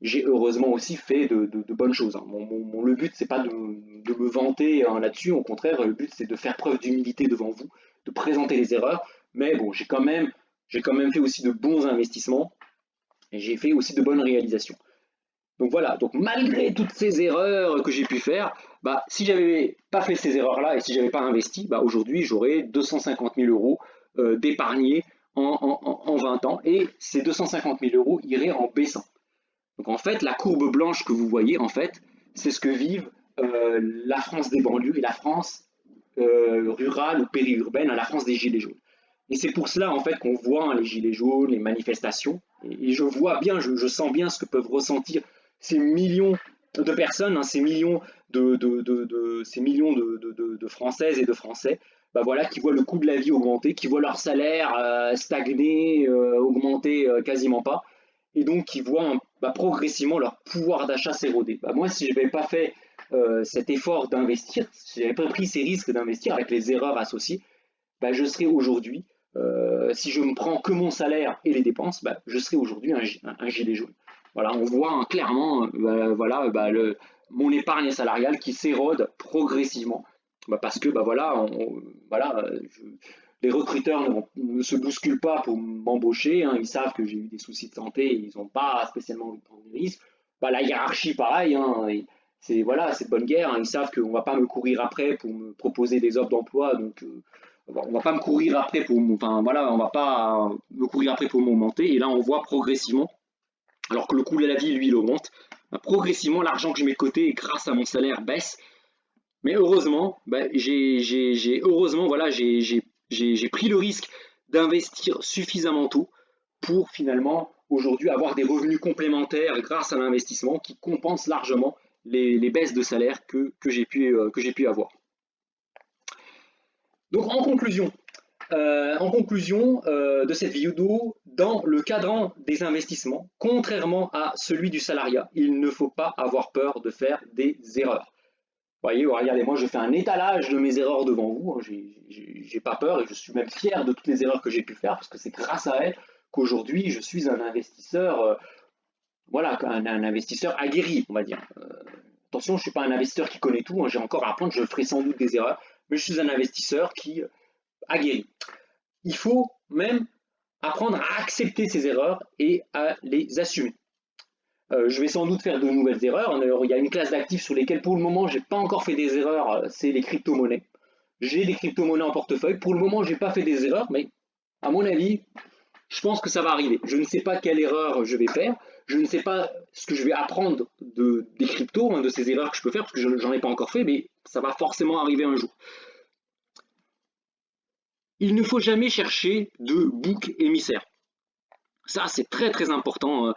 J'ai heureusement aussi fait de bonnes choses, hein. Le but, c'est pas de me vanter, hein, là-dessus. Au contraire, le but, c'est de faire preuve d'humilité devant vous, de présenter les erreurs. Mais bon, j'ai quand même fait aussi de bons investissements et j'ai fait aussi de bonnes réalisations. Donc voilà, donc malgré toutes ces erreurs que j'ai pu faire, bah, si j'avais pas fait ces erreurs-là et si j'avais pas investi, bah, aujourd'hui j'aurais 250 000 euros d'épargnés en 20 ans et ces 250 000 euros iraient en baissant. Donc en fait, la courbe blanche que vous voyez, en fait, c'est ce que vivent la France des banlieues et la France rurale ou périurbaine, à la France des gilets jaunes. Et c'est pour cela en fait qu'on voit, hein, les gilets jaunes, les manifestations, et je vois bien, je sens bien ce que peuvent ressentir ces millions de personnes, hein, ces millions ces millions de Françaises et de Français, bah voilà, qui voient le coût de la vie augmenter, qui voient leur salaire stagner, augmenter quasiment pas, et donc qui voient bah, progressivement leur pouvoir d'achat s'éroder. Bah, moi, si je n'avais pas fait cet effort d'investir, si je n'avais pas pris ces risques d'investir avec les erreurs associées, bah, je serais aujourd'hui, si je me prends que mon salaire et les dépenses, bah, je serais aujourd'hui un gilet jaune. Voilà, on voit hein, clairement voilà, mon épargne salariale qui s'érode progressivement. Bah, parce que bah, voilà, voilà les recruteurs ne se bousculent pas pour m'embaucher, hein, ils savent que j'ai eu des soucis de santé, ils n'ont pas spécialement envie de prendre des risques. Bah, la hiérarchie, pareil, hein, c'est voilà, de bonne guerre, hein, ils savent qu'on ne va pas me courir après pour me proposer des offres d'emploi, donc on va pas me courir après pour, enfin voilà, on va pas me courir après pour m'augmenter. Et là, on voit progressivement, alors que le coût de la vie, lui, il augmente, bah, progressivement, l'argent que je mets de côté grâce à mon salaire baisse. Mais heureusement, bah, heureusement, voilà, j'ai pris le risque d'investir suffisamment tôt pour finalement aujourd'hui avoir des revenus complémentaires grâce à l'investissement qui compensent largement les baisses de salaire que j'ai pu avoir. Donc en conclusion de cette vidéo, dans le cadran des investissements, contrairement à celui du salariat, il ne faut pas avoir peur de faire des erreurs. Vous voyez, regardez, moi je fais un étalage de mes erreurs devant vous, hein, j'ai pas peur et je suis même fier de toutes les erreurs que j'ai pu faire parce que c'est grâce à elles qu'aujourd'hui je suis un investisseur, voilà, un investisseur aguerri, on va dire. Attention, je ne suis pas un investisseur qui connaît tout, hein, j'ai encore à apprendre, je ferai sans doute des erreurs, mais je suis un investisseur qui aguerri. Il faut même apprendre à accepter ses erreurs et à les assumer. Je vais sans doute faire de nouvelles erreurs. Il y a une classe d'actifs sur lesquelles pour le moment je n'ai pas encore fait des erreurs, c'est les crypto-monnaies. J'ai des crypto-monnaies en portefeuille. Pour le moment, je n'ai pas fait des erreurs, mais à mon avis, je pense que ça va arriver. Je ne sais pas quelle erreur je vais faire. Je ne sais pas ce que je vais apprendre des cryptos, hein, de ces erreurs que je peux faire, parce que j'en ai pas encore fait, mais ça va forcément arriver un jour. Il ne faut jamais chercher de bouc émissaire. Ça, c'est très très important.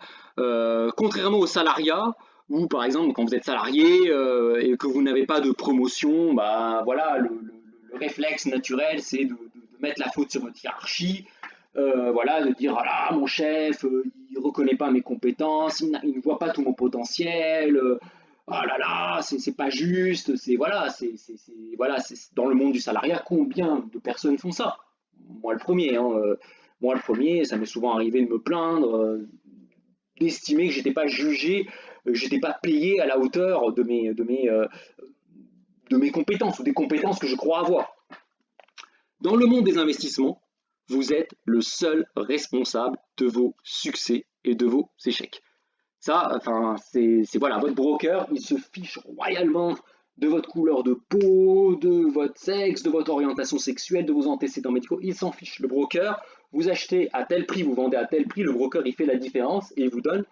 Contrairement au salariat, où par exemple, quand vous êtes salarié et que vous n'avez pas de promotion, bah voilà, le réflexe naturel, c'est de mettre la faute sur votre hiérarchie, voilà, de dire voilà, mon chef, il reconnaît pas mes compétences, il ne voit pas tout mon potentiel. Oh là là, c'est pas juste, c'est voilà, voilà, dans le monde du salariat, combien de personnes font ça? Moi le premier, hein, moi le premier, ça m'est souvent arrivé de me plaindre, d'estimer que j'étais pas jugé, j'étais pas payé à la hauteur de mes compétences ou des compétences que je crois avoir. Dans le monde des investissements, vous êtes le seul responsable de vos succès et de vos échecs. Ça, enfin, c'est voilà, votre broker, il se fiche royalement de votre couleur de peau, de votre sexe, de votre orientation sexuelle, de vos antécédents médicaux. Il s'en fiche. Le broker, vous achetez à tel prix, vous vendez à tel prix, le broker, il fait la différence et il vous donne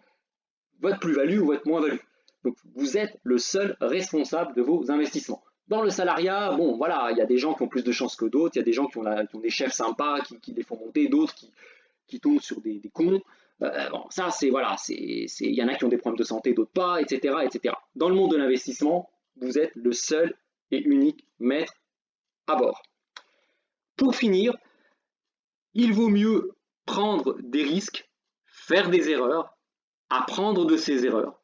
votre plus-value ou votre moins-value. Donc, vous êtes le seul responsable de vos investissements. Dans le salariat, bon, voilà, il y a des gens qui ont plus de chances que d'autres, il y a des gens qui ont des chefs sympas, qui les font monter, d'autres qui tombent sur des cons. Bon, ça, c'est voilà, il y en a qui ont des problèmes de santé, d'autres pas, etc., etc. Dans le monde de l'investissement, vous êtes le seul et unique maître à bord. Pour finir, il vaut mieux prendre des risques, faire des erreurs, apprendre de ces erreurs,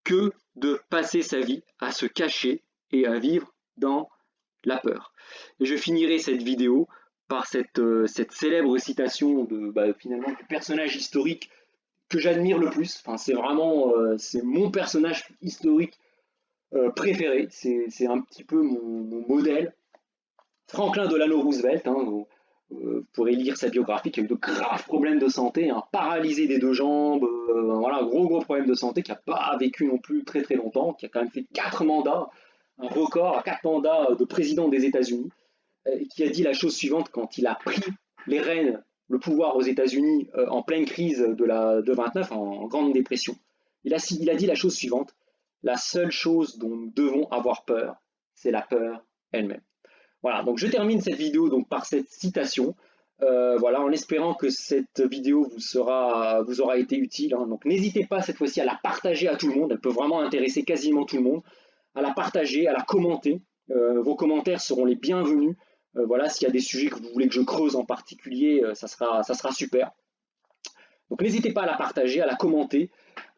que de passer sa vie à se cacher et à vivre dans la peur. Et je finirai cette vidéo par cette célèbre citation de finalement du personnage historique que j'admire le plus. Enfin, c'est vraiment c'est mon personnage historique préféré. C'est un petit peu mon modèle. Franklin Delano Roosevelt, hein, vous pourrez lire sa biographie, qui a eu de graves problèmes de santé, hein, paralysé des deux jambes, voilà, gros problème de santé, qui n'a pas vécu non plus très longtemps, qui a quand même fait 4 mandats, un record à 4 mandats de président des États-Unis, et qui a dit la chose suivante quand il a pris les rênes, le pouvoir aux États-Unis en pleine crise de 29, en Grande Dépression. Il a dit la chose suivante: la seule chose dont nous devons avoir peur, c'est la peur elle-même. Voilà, donc je termine cette vidéo donc par cette citation, voilà, en espérant que cette vidéo vous aura été utile, hein. Donc n'hésitez pas cette fois-ci à la partager à tout le monde, elle peut vraiment intéresser quasiment tout le monde, à la partager, à la commenter. Vos commentaires seront les bienvenus. Voilà, s'il y a des sujets que vous voulez que je creuse en particulier, ça sera super. Donc n'hésitez pas à la partager, à la commenter,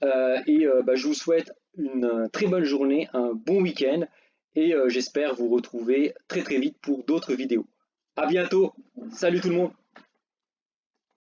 je vous souhaite une très bonne journée, un bon week-end, et j'espère vous retrouver très vite pour d'autres vidéos. À bientôt, salut tout le monde!